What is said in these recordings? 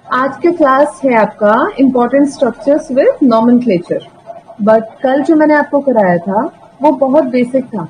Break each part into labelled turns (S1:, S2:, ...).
S1: आज का क्लास है आपका important structures with nomenclature. But कल जो मैंने आपको कराया था वो बहुत बेसिक था।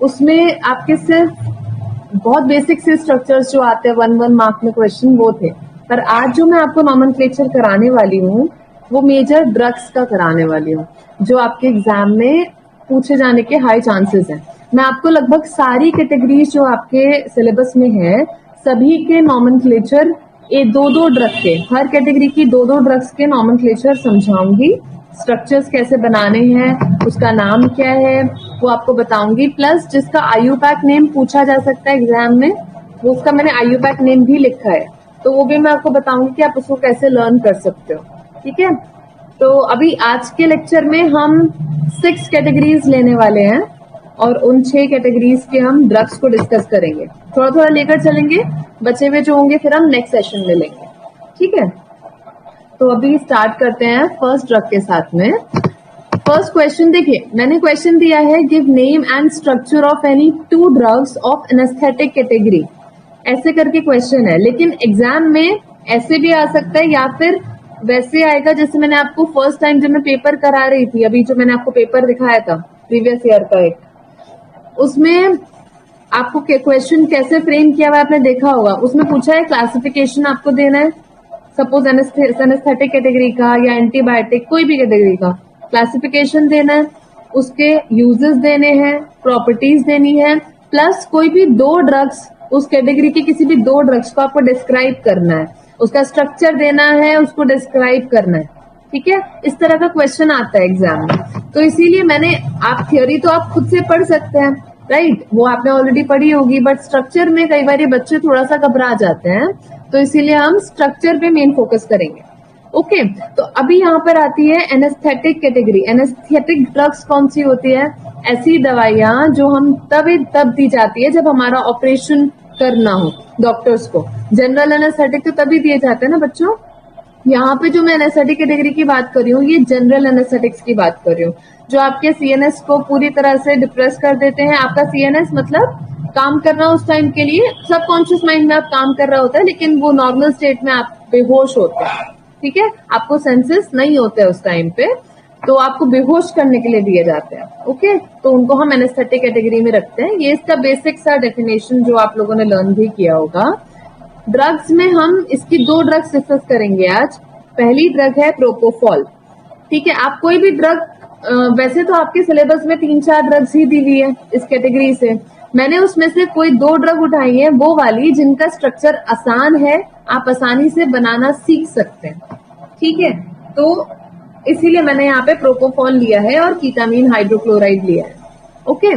S1: उसमें आपके सिर्फ बहुत बेसिक से स्ट्रक्चर्स जो आते हैं 1 मार्क में क्वेश्चन वो थे। पर आज जो मैं आपको नॉमेनक्लेचर कराने वाली हूँ वो मेजर ड्रग्स का कराने वाली हूँ, जो आपके एग्जाम में पूछे जाने के हाई चांसेस हैं। मैं आपको लगभग सारी कैटेगरीज जो आपके सिलेबस में है सभी के नॉमेनक्लेचर दो ड्रग के, हर कैटेगरी की दो ड्रग्स के नॉमेनक्लेचर समझाऊंगी। स्ट्रक्चर्स कैसे बनाने हैं, उसका नाम क्या है वो आपको बताऊंगी। प्लस जिसका आईयूपैक नेम पूछा जा सकता है एग्जाम में, वो उसका मैंने आईयूपैक नेम भी लिखा है, तो वो भी मैं आपको बताऊंगी कि आप उसको कैसे लर्न कर सकते हो। ठीक है, तो अभी आज के लेक्चर में हम 6 कैटेगरीज लेने वाले हैं और उन 6 कैटेगरीज के हम ड्रग्स को डिस्कस करेंगे। थोड़ा थोड़ा लेकर चलेंगे, बचे हुए जो होंगे फिर हम नेक्स्ट सेशन में लेंगे। ठीक है, तो अभी स्टार्ट करते हैं फर्स्ट ड्रग के साथ में। फर्स्ट क्वेश्चन देखिए, मैंने क्वेश्चन दिया है give name and structure of any 2 drugs of anaesthetic category. ऐसे करके क्वेश्चन है, लेकिन एग्जाम में ऐसे भी आ सकता है या फिर वैसे आएगा जैसे मैंने आपको फर्स्ट टाइम जब मैं पेपर करा रही थी, अभी जो मैंने आपको पेपर दिखाया था प्रीवियस ईयर का एक, उसमें आपको क्वेश्चन कैसे फ्रेम किया हुआ आपने देखा होगा। उसमें पूछा है क्लासिफिकेशन आपको देना है, सपोज एनेस्थेटिक कैटेगरी का या एंटीबायोटिक कोई भी कैटेगरी का क्लासिफिकेशन देना है, उसके यूजेस देने हैं, प्रॉपर्टीज देनी है, प्लस कोई भी 2 ड्रग्स, उस कैटेगरी के किसी भी 2 ड्रग्स को आपको डिस्क्राइब करना है, उसका स्ट्रक्चर देना है, उसको डिस्क्राइब करना है। ठीक है, इस तरह का क्वेश्चन आता है एग्जाम में। तो इसीलिए मैंने, आप थियोरी तो आप खुद से पढ़ सकते हैं, राइट, वो आपने ऑलरेडी पढ़ी होगी, बट स्ट्रक्चर में कई बार ये बच्चे थोड़ा सा घबरा जाते हैं, तो इसीलिए हम स्ट्रक्चर पे मेन फोकस करेंगे। ओके, तो अभी यहाँ पर आती है एनेस्थेटिक कैटेगरी। एनेस्थेटिक ड्रग्स कौन सी होती है? ऐसी दवाइयां जो हम तब दी जाती है जब हमारा ऑपरेशन करना हो डॉक्टर्स को। जनरल एनेस्थेटिक तो तभी दिए जाते हैं ना बच्चों। यहाँ पे जो मैं एनेस्थेटिक कैटेगरी की बात कर रही हूँ ये जनरल एनेस्थेटिक्स की बात कर रही हूँ, जो आपके सीएनएस को पूरी तरह से डिप्रेस कर देते हैं। आपका सीएनएस मतलब काम करना उस टाइम के लिए सबकॉन्शियस माइंड में आप काम कर रहा होता है, लेकिन वो नॉर्मल स्टेट में आप बेहोश होते हैं। ठीक है, आपको सेंसेस नहीं होते उस टाइम पे, तो आपको बेहोश करने के लिए दिए जाते हैं। ओके, तो उनको हम एनेस्थेटिक कैटेगरी में रखते हैं। ये इसका बेसिक सा डेफिनेशन जो आप लोगों ने लर्न भी किया होगा। ड्रग्स में हम इसकी 2 ड्रग्स डिस्कस करेंगे आज। पहली ड्रग है प्रोपोफॉल। ठीक है, आप कोई भी ड्रग, वैसे तो आपके सिलेबस में 3-4 ड्रग्स ही दी हुई है इस कैटेगरी से, मैंने उसमें से कोई 2 ड्रग उठाई है, वो वाली जिनका स्ट्रक्चर आसान है, आप आसानी से बनाना सीख सकते हैं। ठीक है, तो इसीलिए मैंने यहाँ पे प्रोपोफॉल लिया है और कीटामीन हाइड्रोक्लोराइड लिया है। ओके,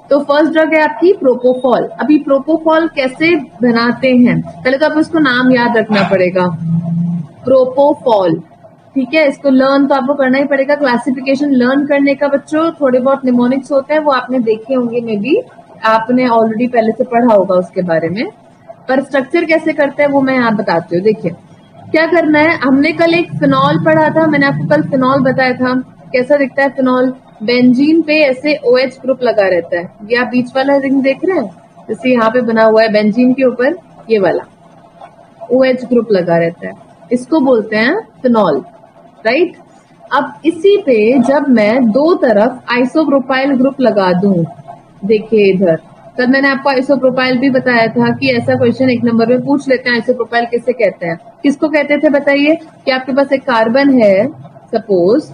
S1: तो फर्स्ट ड्रग है आपकी प्रोपोफॉल। अभी प्रोपोफॉल कैसे बनाते हैं, पहले तो आपको इसको नाम याद रखना पड़ेगा, प्रोपोफॉल। ठीक है, इसको लर्न तो आपको करना ही पड़ेगा। क्लासिफिकेशन लर्न करने का बच्चों थोड़े बहुत निमोनिक्स होते हैं, वो आपने देखे होंगे, मे बी आपने ऑलरेडी पहले से पढ़ा होगा उसके बारे में, पर स्ट्रक्चर कैसे करते हैं वो मैं यहाँ बताती हूँ। देखिए क्या करना है, हमने कल एक फिनॉल पढ़ा था, मैंने आपको कल फिनॉल बताया था। कैसा दिखता है फिनॉल? बेंजीन पे ऐसे OH ग्रुप लगा रहता है। ये आप बीच वाला रिंग देख रहे हैं, जैसे यहाँ पे बना हुआ है बेंजीन के ऊपर, ये वाला OH ग्रुप लगा रहता है, इसको बोलते हैं फिनॉल, राइट। अब इसी पे जब मैं 2 तरफ आइसोप्रोपाइल ग्रुप लगा दूं, देखिए इधर, कल मैंने आपको आइसोप्रोपाइल भी बताया था कि ऐसा क्वेश्चन 1 नंबर में पूछ लेते हैं, आइसोप्रोपाइल किसे कहते हैं, किसको कहते थे बताइए। कि आपके पास एक कार्बन है सपोज,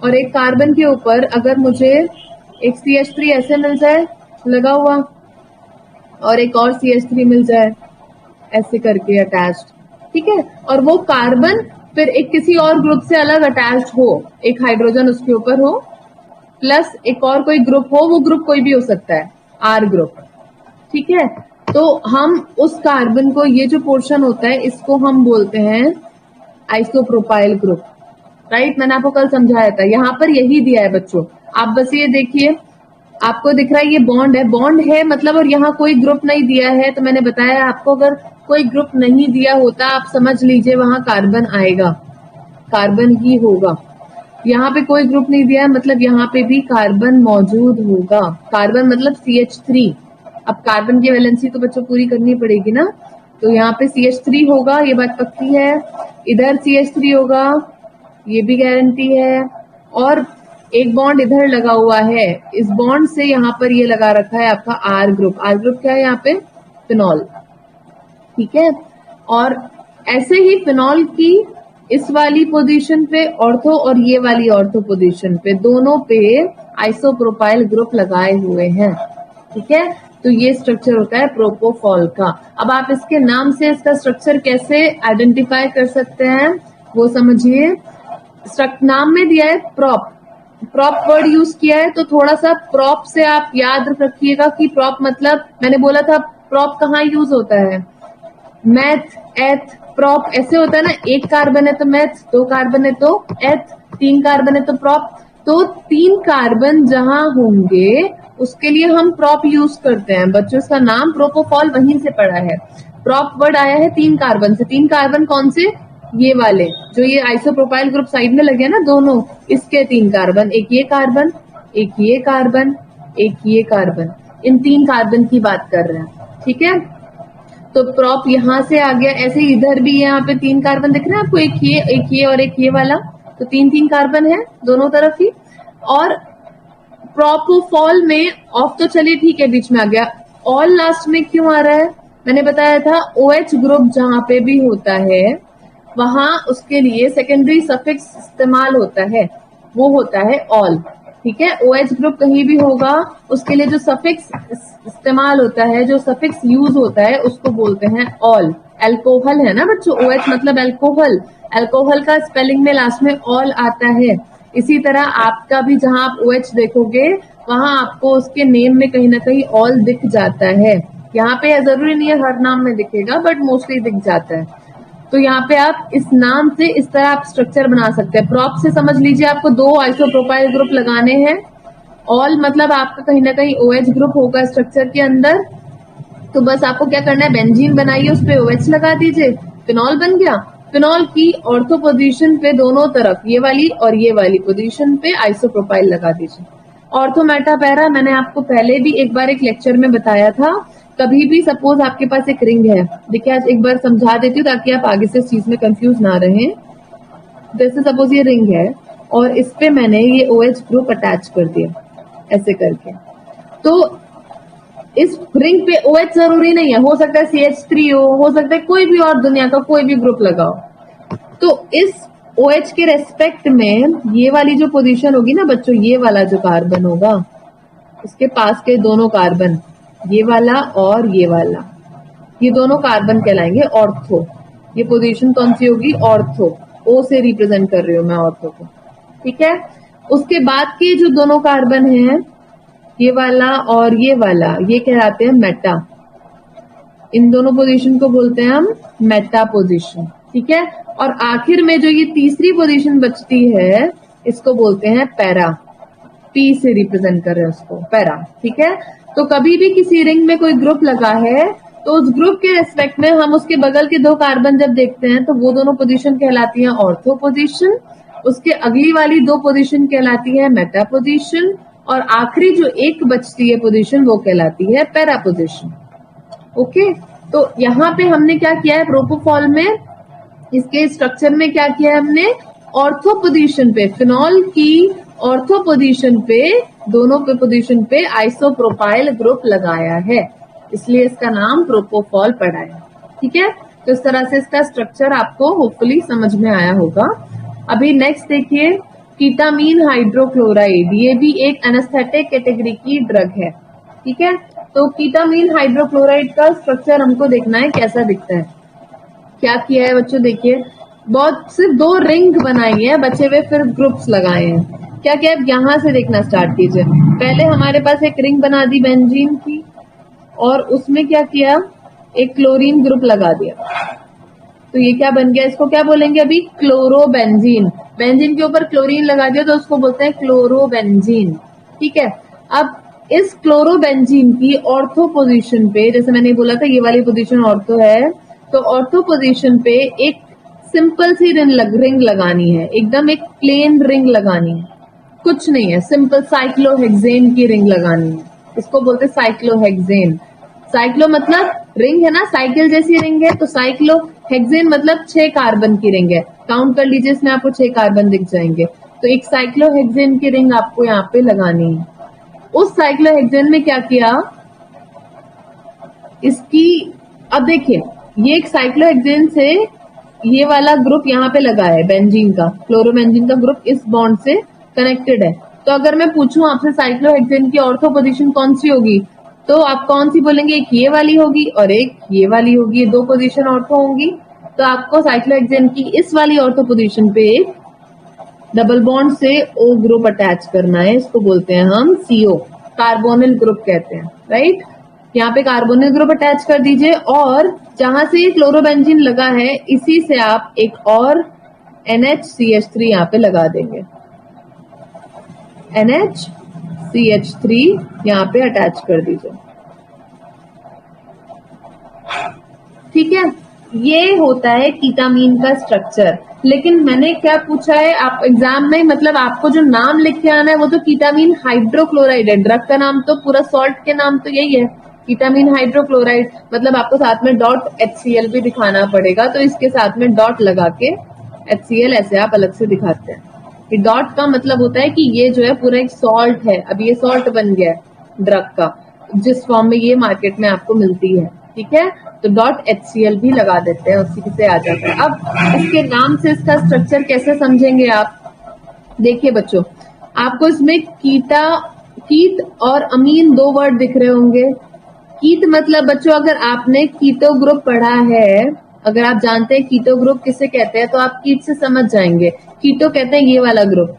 S1: और एक कार्बन के ऊपर अगर मुझे एक CH3 ऐसे मिल जाए लगा हुआ, और एक और CH3 मिल जाए ऐसे करके अटैच्ड, ठीक है, और वो कार्बन फिर एक किसी और ग्रुप से अलग अटैच्ड हो, एक हाइड्रोजन उसके ऊपर हो, प्लस एक और कोई ग्रुप हो, वो ग्रुप कोई भी हो सकता है, R ग्रुप। ठीक है, तो हम उस कार्बन को, ये जो पोर्शन होता है इसको हम बोलते हैं आइसोप्रोपाइल ग्रुप, राइट। मैंने आपको कल समझाया था, यहाँ पर यही दिया है बच्चों। आप बस ये देखिए, आपको दिख रहा है ये बॉन्ड है मतलब, और यहाँ कोई ग्रुप नहीं दिया है, तो मैंने बताया आपको अगर कोई ग्रुप नहीं दिया होता आप समझ लीजिए वहां कार्बन आएगा, कार्बन ही होगा। यहाँ पे कोई ग्रुप नहीं दिया है मतलब यहाँ पे भी कार्बन मौजूद होगा। कार्बन मतलब CH3। अब कार्बन की वैलेंसी तो बच्चों पूरी करनी पड़ेगी ना, तो यहाँ पे CH3 होगा, ये बात पक्की है। इधर CH3 होगा, ये भी गारंटी है। और एक बॉन्ड इधर लगा हुआ है, इस बॉन्ड से यहाँ पर ये लगा रखा है आपका R ग्रुप। R ग्रुप क्या है यहाँ पे? फिनॉल, ठीक है। और ऐसे ही फिनॉल की इस वाली पोजीशन पे ऑर्थो और ये वाली ऑर्थो पोजीशन पे, दोनों पे आइसोप्रोपाइल ग्रुप लगाए हुए हैं, ठीक है। तो ये स्ट्रक्चर होता है प्रोपोफॉल का। अब आप इसके नाम से इसका स्ट्रक्चर कैसे आइडेंटिफाई कर सकते हैं वो समझिए। नाम में दिया है प्रॉप, प्रॉप वर्ड यूज किया है, तो थोड़ा सा प्रॉप से आप याद रखिएगा कि प्रॉप मतलब, मैंने बोला था प्रॉप कहाँ यूज होता है, मैथ, एथ, प्रॉप ऐसे होता है ना। एक कार्बन है तो मैथ, 2 कार्बन है तो एथ, 3 कार्बन है तो प्रॉप। तो 3 कार्बन जहां होंगे उसके लिए हम प्रॉप यूज करते हैं बच्चों। इसका नाम प्रोपोफॉल वहीं से पड़ा है। प्रॉप वर्ड आया है 3 कार्बन से। 3 कार्बन कौन से? ये वाले जो ये आइसोप्रोपाइल ग्रुप साइड में लगे ना दोनों, इसके 3 कार्बन, एक ये कार्बन, एक ये कार्बन, एक ये कार्बन, इन 3 कार्बन की बात कर रहे हैं, ठीक है। तो प्रॉप यहां से आ गया। ऐसे इधर भी यहाँ पे 3 कार्बन दिख रहे हैं आपको, एक ये और एक ये वाला, तो 3 कार्बन है दोनों तरफ ही। और प्रोपोफॉल में ऑफ तो चलिए ठीक है बीच में आ गया, ऑल लास्ट में क्यों आ रहा है? मैंने बताया था OH ग्रुप जहां पे भी होता है वहां उसके लिए सेकेंडरी सफिक्स इस्तेमाल होता है, वो होता है ऑल, ठीक है। OH ग्रुप कहीं भी होगा उसके लिए जो सफिक्स इस्तेमाल होता है, जो सफिक्स यूज होता है, उसको बोलते हैं ऑल। एल्कोहल है ना बच्चों, OH मतलब एल्कोहल, एल्कोहल का स्पेलिंग में लास्ट में ऑल आता है। इसी तरह आपका भी जहां आप OH देखोगे वहां आपको उसके नेम में कहीं ना कहीं ऑल दिख जाता है। यहाँ पे जरूरी नहीं है हर नाम में दिखेगा, बट मोस्टली दिख जाता है। तो यहाँ पे आप इस नाम से इस तरह आप स्ट्रक्चर बना सकते हैं। प्रॉप से समझ लीजिए आपको 2 आइसोप्रोपाइल ग्रुप लगाने हैं। ऑल मतलब आपका कहीं ना कहीं OH ग्रुप होगा स्ट्रक्चर के अंदर, तो बस आपको क्या करना है, बेंजीन बनाइए, उस पर OH लगा दीजिए, फिनॉल बन गया। फिनॉल की ऑर्थो पोजीशन पे दोनों तरफ, ये वाली और ये वाली पोजीशन पे आइसोप्रोपाइल लगा दीजिए। ऑर्थो मेटा पैरा मैंने आपको पहले भी एक बार एक लेक्चर में बताया था। कभी भी सपोज आपके पास एक रिंग है, देखिए आज एक बार समझा देती हूँ ताकि आप आगे से इस चीज में कंफ्यूज ना रहें। जैसे सपोज ये रिंग है और इस पे मैंने ये OH ग्रुप अटैच कर दिया ऐसे करके, तो इस रिंग पे OH जरूरी नहीं है, हो सकता है CH3 हो सकता है कोई भी और दुनिया का कोई भी ग्रुप लगाओ। तो इस OH के रेस्पेक्ट में ये वाली जो पोजीशन होगी ना बच्चों, ये वाला जो कार्बन होगा उसके पास के दोनों कार्बन, ये वाला और ये वाला, ये दोनों कार्बन कहलाएंगे ऑर्थो। ये पोजीशन कौन सी होगी? ऑर्थो। O से रिप्रेजेंट कर रही हूं मैं ऑर्थो को, ठीक है। उसके बाद के जो दोनों कार्बन हैं, ये वाला और ये वाला, ये कहलाते हैं मेटा। इन दोनों पोजीशन को बोलते हैं हम मेटा पोजीशन, ठीक है। और आखिर में जो ये तीसरी पोजीशन बचती है इसको बोलते हैं पैरा। P से रिप्रेजेंट कर रहे हैं उसको, पैरा, ठीक है। तो कभी भी किसी रिंग में कोई ग्रुप लगा है तो उस ग्रुप के रेस्पेक्ट में हम उसके बगल के 2 कार्बन जब देखते हैं तो वो दोनों पोजीशन कहलाती है ऑर्थो पोजीशन, उसके अगली वाली 2 पोजीशन कहलाती है मेटा पोजीशन, और आखिरी जो एक बचती है पोजीशन वो कहलाती है पैरा पोजीशन। ओके, तो यहाँ पे हमने क्या किया है प्रोपोफॉल में, इसके स्ट्रक्चर में क्या किया है हमने, ऑर्थो पोजीशन पे, फिनॉल की ऑर्थो पोजीशन पे, दोनों पे पोजीशन पे आइसोप्रोपाइल ग्रुप लगाया है, इसलिए इसका नाम प्रोपोफॉल पड़ा है, ठीक है। तो इस तरह से इसका स्ट्रक्चर आपको होपफुली समझ में आया होगा। अभी नेक्स्ट देखिए, कीटामीन हाइड्रोक्लोराइड, ये भी एक एनेस्थेटिक कैटेगरी की ड्रग है, ठीक है। तो कीटामीन हाइड्रोक्लोराइड का स्ट्रक्चर हमको देखना है कैसा दिखता है। क्या किया है बच्चों, देखिए बहुत सिर्फ 2 रिंग बनाई है, बचे हुए फिर ग्रुप्स लगाए हैं। क्या क्या है, यहां से देखना स्टार्ट कीजिए। पहले हमारे पास एक रिंग बना दी बेंजीन की, और उसमें क्या किया, एक क्लोरीन ग्रुप लगा दिया। तो ये क्या बन गया, इसको क्या बोलेंगे अभी, क्लोरोबेंजीन। बेंजीन के ऊपर क्लोरीन लगा दिया तो उसको बोलते हैं क्लोरोबेंजीन, ठीक है। अब इस क्लोरोबेंजीन की ऑर्थो पोजीशन पे, जैसे मैंने बोला था ये वाली पोजीशन ऑर्थो है, तो ऑर्थो पोजीशन पे एक सिंपल सी रिंग लगानी है, एकदम एक प्लेन रिंग लगानी है, कुछ नहीं है, सिंपल साइक्लोहेक्सेन की रिंग लगानी है, इसको बोलते हैं साइक्लोहेक्सेन। साइक्लो मतलब रिंग है ना, साइकिल जैसी रिंग है, तो साइक्लो हेक्सेन मतलब 6 कार्बन की रिंग है, काउंट कर लीजिए, इसमें आपको 6 कार्बन दिख जाएंगे। तो एक साइक्लोहेक्सेन की रिंग आपको यहाँ पे लगानी है। उस साइक्लोहेक्सेन में क्या किया, इसकी, अब देखिए ये एक साइक्लोहेक्सेन से ये वाला ग्रुप यहाँ पे लगा है, बेंजीन का, क्लोरोबेंजीन का ग्रुप इस बॉन्ड से कनेक्टेड है। तो अगर मैं पूछूं आपसे साइक्लोहेक्सेन की ऑर्थो पोजीशन कौन सी होगी, तो आप कौन सी बोलेंगे, एक ये वाली होगी और एक ये वाली होगी, दो पोजीशन ऑर्थो होंगी। तो आपको साइक्लोहेक्सेन की इस वाली ऑर्थो पोजीशन पे एक डबल बॉन्ड से ओ ग्रुप अटैच करना है, इसको बोलते हैं हम CO, कार्बोनिल ग्रुप कहते हैं, राइट। यहाँ पे कार्बोनिल ग्रुप अटैच कर दीजिए और जहां से ये क्लोरोबेंजीन लगा है इसी से आप एक और NHCH3 यहाँ पे लगा देंगे, NHCH3 यहाँ पे अटैच कर दीजिए, ठीक है। ये होता है कीटामीन का स्ट्रक्चर। लेकिन मैंने क्या पूछा है, आप एग्जाम में मतलब आपको जो नाम लिख के आना है वो तो कीटामीन हाइड्रोक्लोराइड है, ड्रग का नाम तो पूरा सॉल्ट के नाम तो यही है, कीटामीन हाइड्रोक्लोराइड। मतलब आपको साथ में डॉट HCl भी दिखाना पड़ेगा, तो इसके साथ में डॉट लगा के HCl ऐसे आप अलग से दिखाते हैं। कि डॉट का मतलब होता है कि ये जो है पूरा एक सॉल्ट है, अब ये सॉल्ट बन गया है ड्रग का, जिस फॉर्म में ये मार्केट में आपको मिलती है, ठीक है। तो डॉट HCl भी लगा देते हैं, उसी से आ जाता है। अब इसके नाम से इसका स्ट्रक्चर कैसे समझेंगे आप, देखिए बच्चों, आपको इसमें कीट और अमीन दो वर्ड दिख रहे होंगे। कीट मतलब बच्चों, अगर आपने कीटो ग्रुप पढ़ा है, अगर आप जानते हैं कीटो ग्रुप किसे कहते हैं, तो आप कीट से समझ जाएंगे। कीटो कहते हैं ये वाला group,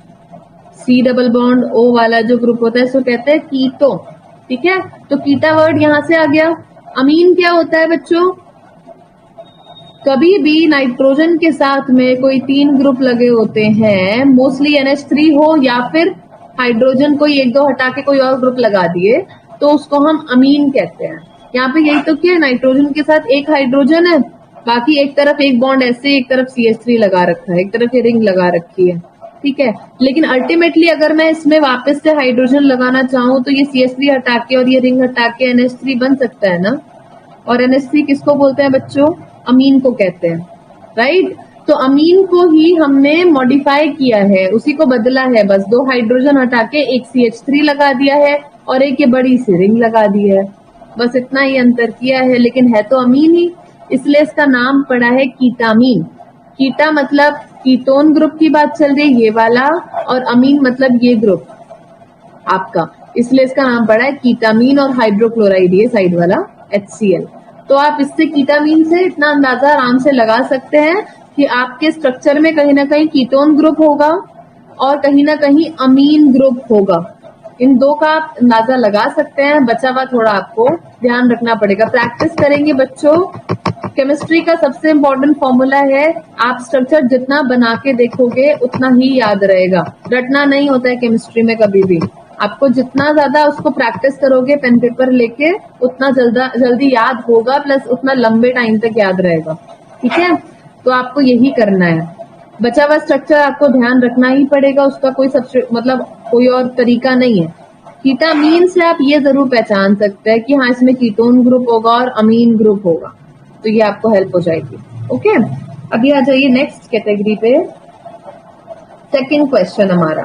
S1: C double bond O वाला जो ग्रुप होता है इसको कहते हैं कीटो, ठीक है। तो कीटा वर्ड यहां से आ गया। अमीन क्या होता है बच्चों, कभी भी नाइट्रोजन के साथ में कोई 3 ग्रुप लगे होते हैं, मोस्टली NH3 हो या फिर हाइड्रोजन कोई 1-2 हटा के कोई और ग्रुप लगा दिए, तो उसको हम अमीन कहते हैं। यहाँ पे यही तो क्या है, नाइट्रोजन के साथ एक हाइड्रोजन है, बाकी एक तरफ एक बॉन्ड ऐसे, एक तरफ CH3 लगा रखा है, एक तरफ ये रिंग लगा रखी है, ठीक है। लेकिन अल्टीमेटली अगर मैं इसमें वापस से हाइड्रोजन लगाना चाहूँ तो ये CH3 हटा के और ये रिंग हटा के NH3 बन सकता है ना। और NH3 किसको बोलते हैं बच्चों, अमीन को कहते हैं, राइट। तो अमीन को ही हमने मॉडिफाई किया है, उसी को बदला है, बस 2 हाइड्रोजन हटा के एक CH3 लगा दिया है और एक ये बड़ी सी रिंग लगा दी है, बस इतना ही अंतर किया है, लेकिन है तो अमीन ही, इसलिए इसका नाम पड़ा है कीटामीन। कीटा मतलब कीटोन ग्रुप की बात चल रही है ये वाला, और अमीन मतलब ये ग्रुप आपका, इसलिए इसका नाम पड़ा है कीटामीन और हाइड्रोक्लोराइड ये साइड वाला HCl। तो आप इससे कीटामीन से इतना अंदाजा आराम से लगा सकते हैं कि आपके स्ट्रक्चर में कहीं ना कहीं कीटोन ग्रुप होगा और कहीं ना कहीं अमीन ग्रुप होगा। इन दो का आप अंदाजा लगा सकते हैं, बचा हुआ थोड़ा आपको ध्यान रखना पड़ेगा। प्रैक्टिस करेंगे बच्चों। केमिस्ट्री का सबसे इम्पोर्टेंट फॉर्मूला है, आप स्ट्रक्चर जितना बना के देखोगे उतना ही याद रहेगा, रटना नहीं होता है केमिस्ट्री में कभी भी। आपको जितना ज्यादा उसको प्रैक्टिस करोगे पेन पेपर लेके, उतना जल्दी याद होगा, प्लस उतना लंबे टाइम तक याद रहेगा, ठीक है। तो आपको यही करना है, बचा हुआ स्ट्रक्चर आपको ध्यान रखना ही पड़ेगा, उसका कोई मतलब कोई और तरीका नहीं है। कीटामीन से आप ये जरूर पहचान सकते हैं कि हाँ इसमें कीटोन ग्रुप होगा और अमीन ग्रुप होगा, तो ये आपको हेल्प हो जाएगी। ओके, अभी आ जाइए नेक्स्ट कैटेगरी पे। सेकंड क्वेश्चन हमारा,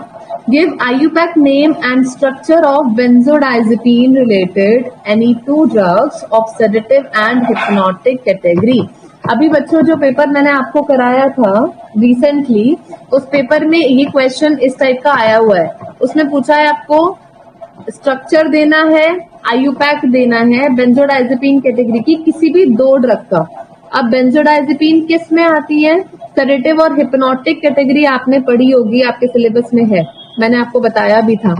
S1: give IUPAC name and structure of benzodiazepine related any 2 drugs of sedative and hypnotic category. अभी बच्चों जो पेपर मैंने आपको कराया था रिसेंटली, उस पेपर में ये क्वेश्चन इस टाइप का आया हुआ है। उसने पूछा है आपको स्ट्रक्चर देना है, IUPAC देना है बेंजोडाइजेपीन कैटेगरी की किसी भी 2 ड्रग का। अब बेंजोडाइजेपीन किस में आती है, सेडेटिव और हिप्नोटिक कैटेगरी आपने पढ़ी होगी, आपके सिलेबस में है, मैंने आपको बताया भी था।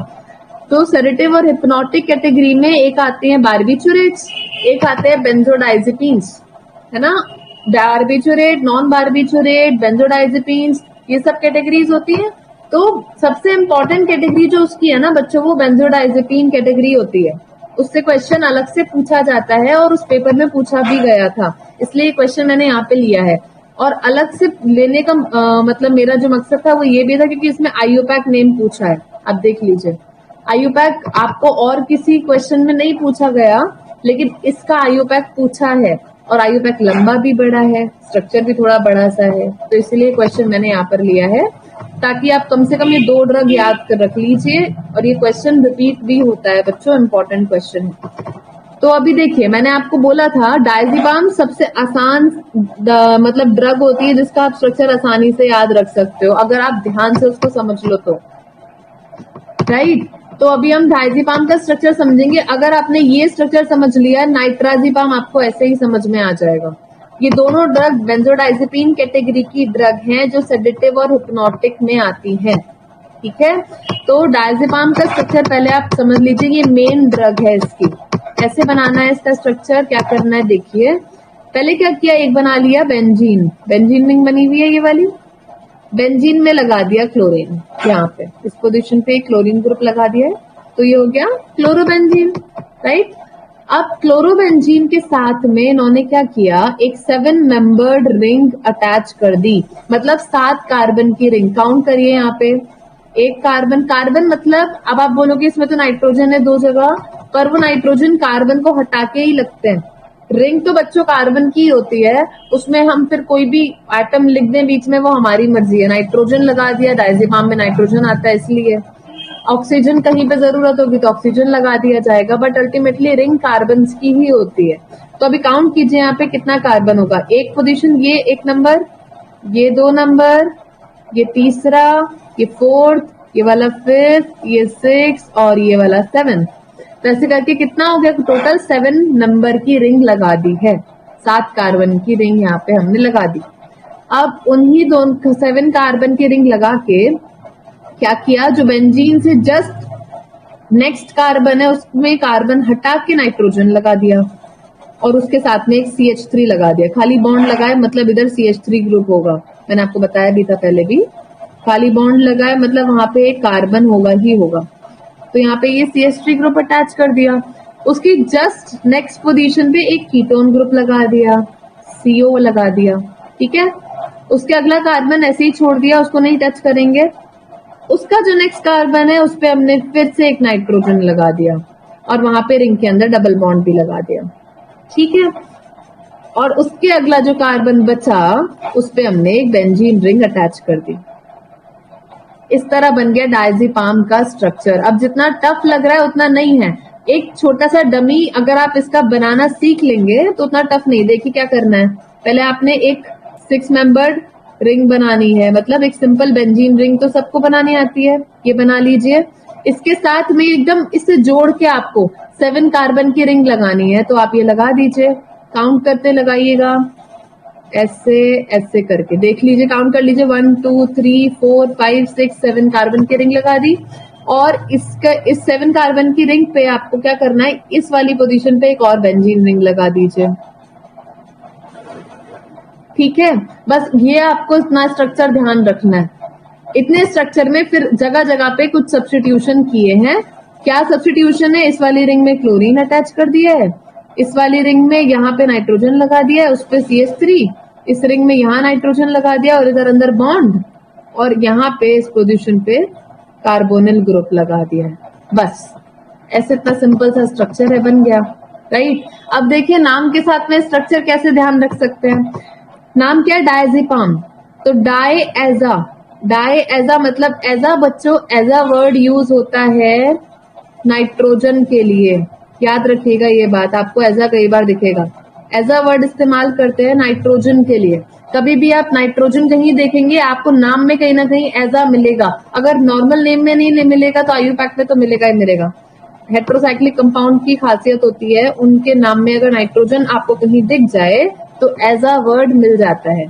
S1: तो सेडेटिव और हिप्नोटिक कैटेगरी में एक आते हैं बार्बिचुरेट्स, एक आते हैं बेंजोडाइजेपीन्स, है ना। बार्बिचुरेट, नॉन बार्बिचुरेट, बेंजोडाइजेपीन्स, ये सब कैटेगरीज होती है। तो सबसे इंपॉर्टेंट कैटेगरी जो उसकी है ना बच्चों, वो बेंजोडाइजेपीन कैटेगरी होती है। उससे क्वेश्चन अलग से पूछा जाता है और उस पेपर में पूछा भी गया था, इसलिए क्वेश्चन मैंने यहाँ पे लिया है। और अलग से लेने का मतलब मेरा जो मकसद था वो ये भी था क्योंकि इसमें IUPAC नेम पूछा है। अब देख लीजिए, IUPAC आपको और किसी क्वेश्चन में नहीं पूछा गया, लेकिन इसका IUPAC पूछा है। और आयुपैक लंबा भी बड़ा है, स्ट्रक्चर भी थोड़ा बड़ा सा है, तो इसलिए क्वेश्चन मैंने यहाँ पर लिया है ताकि आप कम से कम ये 2 ड्रग याद कर रख लीजिए। और ये क्वेश्चन रिपीट भी होता है बच्चों, इंपॉर्टेंट क्वेश्चन है। तो अभी देखिए मैंने आपको बोला था डायजिपाम सबसे आसान मतलब ड्रग होती है जिसका आप स्ट्रक्चर आसानी से याद रख सकते हो अगर आप ध्यान से उसको समझ लो तो, राइट। तो अभी हम डायजिपाम का स्ट्रक्चर समझेंगे। अगर आपने ये स्ट्रक्चर समझ लिया, नाइट्राजिपाम आपको ऐसे ही समझ में आ जाएगा। ये दोनों ड्रग बेंजोडाइजेपिन कैटेगरी की ड्रग हैं जो सेडेटिव और हिप्नोटिक में आती हैं, ठीक है। तो डायजिपाम का स्ट्रक्चर पहले आप समझ लीजिए, ये मेन ड्रग है इसकी। कैसे बनाना है इसका स्ट्रक्चर, क्या करना है देखिए। पहले क्या किया, एक बना लिया बेंजीन, बेंजीन रिंग बनी हुई है ये वाली, बेंजीन में लगा दिया क्लोरीन, यहाँ पे इस पोजीशन पे क्लोरीन ग्रुप लगा दिया है, तो ये हो गया क्लोरोबेंजीन, राइट। अब क्लोरोबेंजीन के साथ में इन्होंने क्या किया, एक 7 मेंबर्ड रिंग अटैच कर दी, मतलब 7 कार्बन की रिंग। काउंट करिए यहाँ पे, एक कार्बन, कार्बन मतलब अब आप बोलोगे इसमें तो नाइट्रोजन है 2 जगह, पर वो नाइट्रोजन कार्बन को हटा के ही लगते हैं। रिंग तो बच्चों कार्बन की होती है, उसमें हम फिर कोई भी एटम लिख दें बीच में वो हमारी मर्जी है। नाइट्रोजन लगा दिया, डायजिपाम में नाइट्रोजन आता है इसलिए। ऑक्सीजन कहीं पे जरूरत होगी तो ऑक्सीजन लगा दिया जाएगा, बट अल्टीमेटली रिंग कार्बन की ही होती है। तो अभी काउंट कीजिए यहाँ पे कितना कार्बन होगा। एक पोजीशन ये 1 नंबर, ये 2 नंबर, ये तीसरा, ये 4th, ये वाला 5th, ये 6th और ये वाला 7th। तो ऐसे करके कितना हो गया, टोटल 7 नंबर की रिंग लगा दी है, 7 कार्बन की रिंग यहाँ पे हमने लगा दी। अब उन्हीं 7 कार्बन की रिंग लगा के क्या किया, जो बेंजीन से जस्ट नेक्स्ट कार्बन है उसमें कार्बन हटा के नाइट्रोजन लगा दिया और उसके साथ में एक CH3 लगा दिया। खाली बॉन्ड लगाए मतलब इधर CH3 ग्रुप होगा, मैंने आपको बताया भी था पहले भी। खाली बॉन्ड लगाए मतलब वहां पे एक कार्बन होगा ही होगा, तो यहाँ पे ये CH3 ग्रुप अटैच कर दिया। उसकी जस्ट नेक्स्ट पोजीशन पे एक कीटोन ग्रुप लगा दिया, CO लगा दिया, ठीक है। उसके अगला कार्बन ऐसे ही छोड़ दिया, उसको नहीं टच करेंगे। उसका जो नेक्स्ट कार्बन है उस पे हमने फिर से एक नाइट्रोजन लगा दिया और वहां पे रिंग के अंदर डबल बॉन्ड भी लगा दिया, ठीक है। और उसके अगला जो कार्बन बचा उस पे हमने एक बेंजीन रिंग अटैच कर दी। इस तरह बन गया डायजिपाम का स्ट्रक्चर। अब जितना टफ लग रहा है उतना नहीं है, एक छोटा सा डमी अगर आप इसका बनाना सीख लेंगे तो उतना टफ नहीं। देखिए क्या करना है, पहले आपने एक 6 मेंबर्ड रिंग बनानी है, मतलब एक सिंपल बेंजीन रिंग तो सबको बनानी आती है, ये बना लीजिए। इसके साथ में एकदम इससे जोड़ के आपको 7 कार्बन की रिंग लगानी है, तो आप ये लगा दीजिए, काउंट करते लगाइएगा, ऐसे ऐसे करके देख लीजिए, काउंट कर लीजिए 1 2 3 4 5 6 7 कार्बन की रिंग लगा दी। और इसका इस 7 कार्बन की रिंग पे आपको क्या करना है, इस वाली पोजीशन पे एक और बेंजीन रिंग लगा दीजिए, ठीक है। बस ये आपको इतना स्ट्रक्चर ध्यान रखना है। इतने स्ट्रक्चर में फिर जगह जगह पे कुछ सब्स्टिट्यूशन किए हैं। क्या सब्स्टिट्यूशन है, इस वाली रिंग में क्लोरीन अटैच कर दिया है, इस वाली रिंग में यहाँ पे नाइट्रोजन लगा दिया है, उस पे CH3, इस रिंग में यहाँ नाइट्रोजन लगा दिया और इधर अंदर बॉन्ड, और यहाँ पे इस पोजीशन पे कार्बोनिल ग्रुप लगा दिया है। बस ऐसे इतना सिंपल सा स्ट्रक्चर है, बन गया, राइट। अब देखिए नाम के साथ में स्ट्रक्चर कैसे ध्यान रख सकते हैं। नाम क्या है, डायजिपाम, तो डाई एजा मतलब एजा बच्चों एजा वर्ड यूज होता है नाइट्रोजन के लिए, याद रखिएगा ये बात, आपको एजा कई बार दिखेगा। एजा वर्ड इस्तेमाल करते हैं नाइट्रोजन के लिए। कभी भी आप नाइट्रोजन कहीं देखेंगे आपको नाम में कहीं ना कहीं एजा मिलेगा, अगर नॉर्मल नेम में नहीं मिलेगा तो आयुपैक में तो मिलेगा ही मिलेगा। हेट्रोसाइक्लिक कंपाउंड की खासियत होती है, उनके नाम में अगर नाइट्रोजन आपको कहीं दिख जाए तो एजा वर्ड मिल जाता है।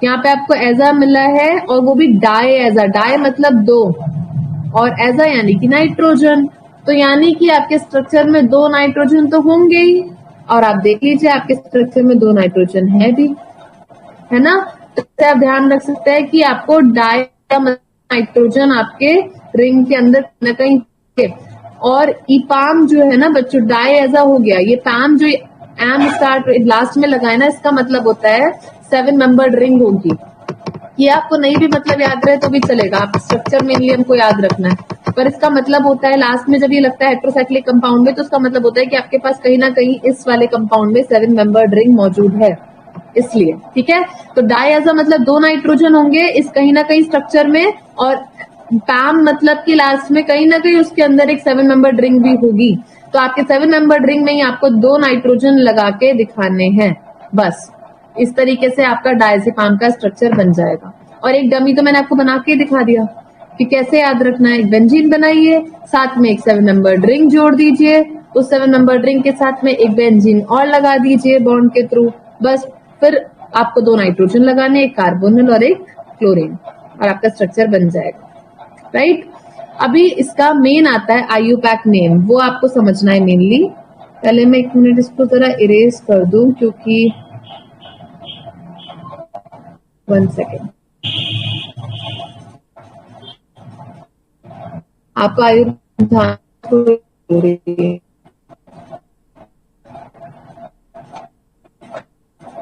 S1: यहाँ पे आपको एजा मिला है और वो भी डाई एजा, डाई मतलब 2 और एजा यानी कि नाइट्रोजन, तो यानी कि आपके स्ट्रक्चर में 2 नाइट्रोजन तो होंगे ही, और आप देख लीजिए आपके स्ट्रक्चर में 2 नाइट्रोजन है भी, है ना। तो आप ध्यान रख सकते हैं कि आपको डाई नाइट्रोजन आपके रिंग के अंदर न कहीं। और ईपाम जो है ना बच्चों, डाई एजा हो गया, ये पैम जो एम स्टार्ट लास्ट में लगाए ना, इसका मतलब होता है 7 मेंबर्ड रिंग होगी। ये आपको नहीं भी मतलब याद रहे तो भी चलेगा, आप स्ट्रक्चर में ही हमको याद रखना है। पर इसका मतलब होता है लास्ट में जब ये लगता है हेटेरोसाइक्लिक कंपाउंड में, तो उसका मतलब होता है कि आपके पास कहीं ना कहीं इस वाले कंपाउंड में 7 मेंबर्ड रिंग मौजूद है, इसलिए। ठीक है, तो डायज़ा मतलब 2 नाइट्रोजन होंगे इस कहीं ना कहीं स्ट्रक्चर में, और पैम मतलब कि लास्ट में कहीं ना कहीं उसके अंदर एक 7 मेंबर्ड रिंग भी होगी। तो आपके 7 मेंबर्ड रिंग में ही आपको 2 नाइट्रोजन लगा के दिखाने हैं, बस इस तरीके से आपका डायज़ेपाम का स्ट्रक्चर बन जाएगा। और एक डमी तो मैंने आपको बना के दिखा दिया कि कैसे याद रखना है। एक बेंजीन बनाइए, साथ में एक 7 मेंबर्ड रिंग जोड़ दीजिए, उस 7 मेंबर्ड रिंग के साथ में एक बेंजीन और लगा दीजिए बॉन्ड के थ्रू, बस फिर आपको 2 नाइट्रोजन लगाने, एक कार्बोनिल और एक क्लोरीन, और आपका स्ट्रक्चर बन जाएगा। राइट, अभी इसका मेन आता है आईयूपैक नेम, वो आपको समझना है मेनली। पहले मैं 1 मिनट इसको जरा इरेज कर दूं, क्योंकि 1 सेकेंड, आपका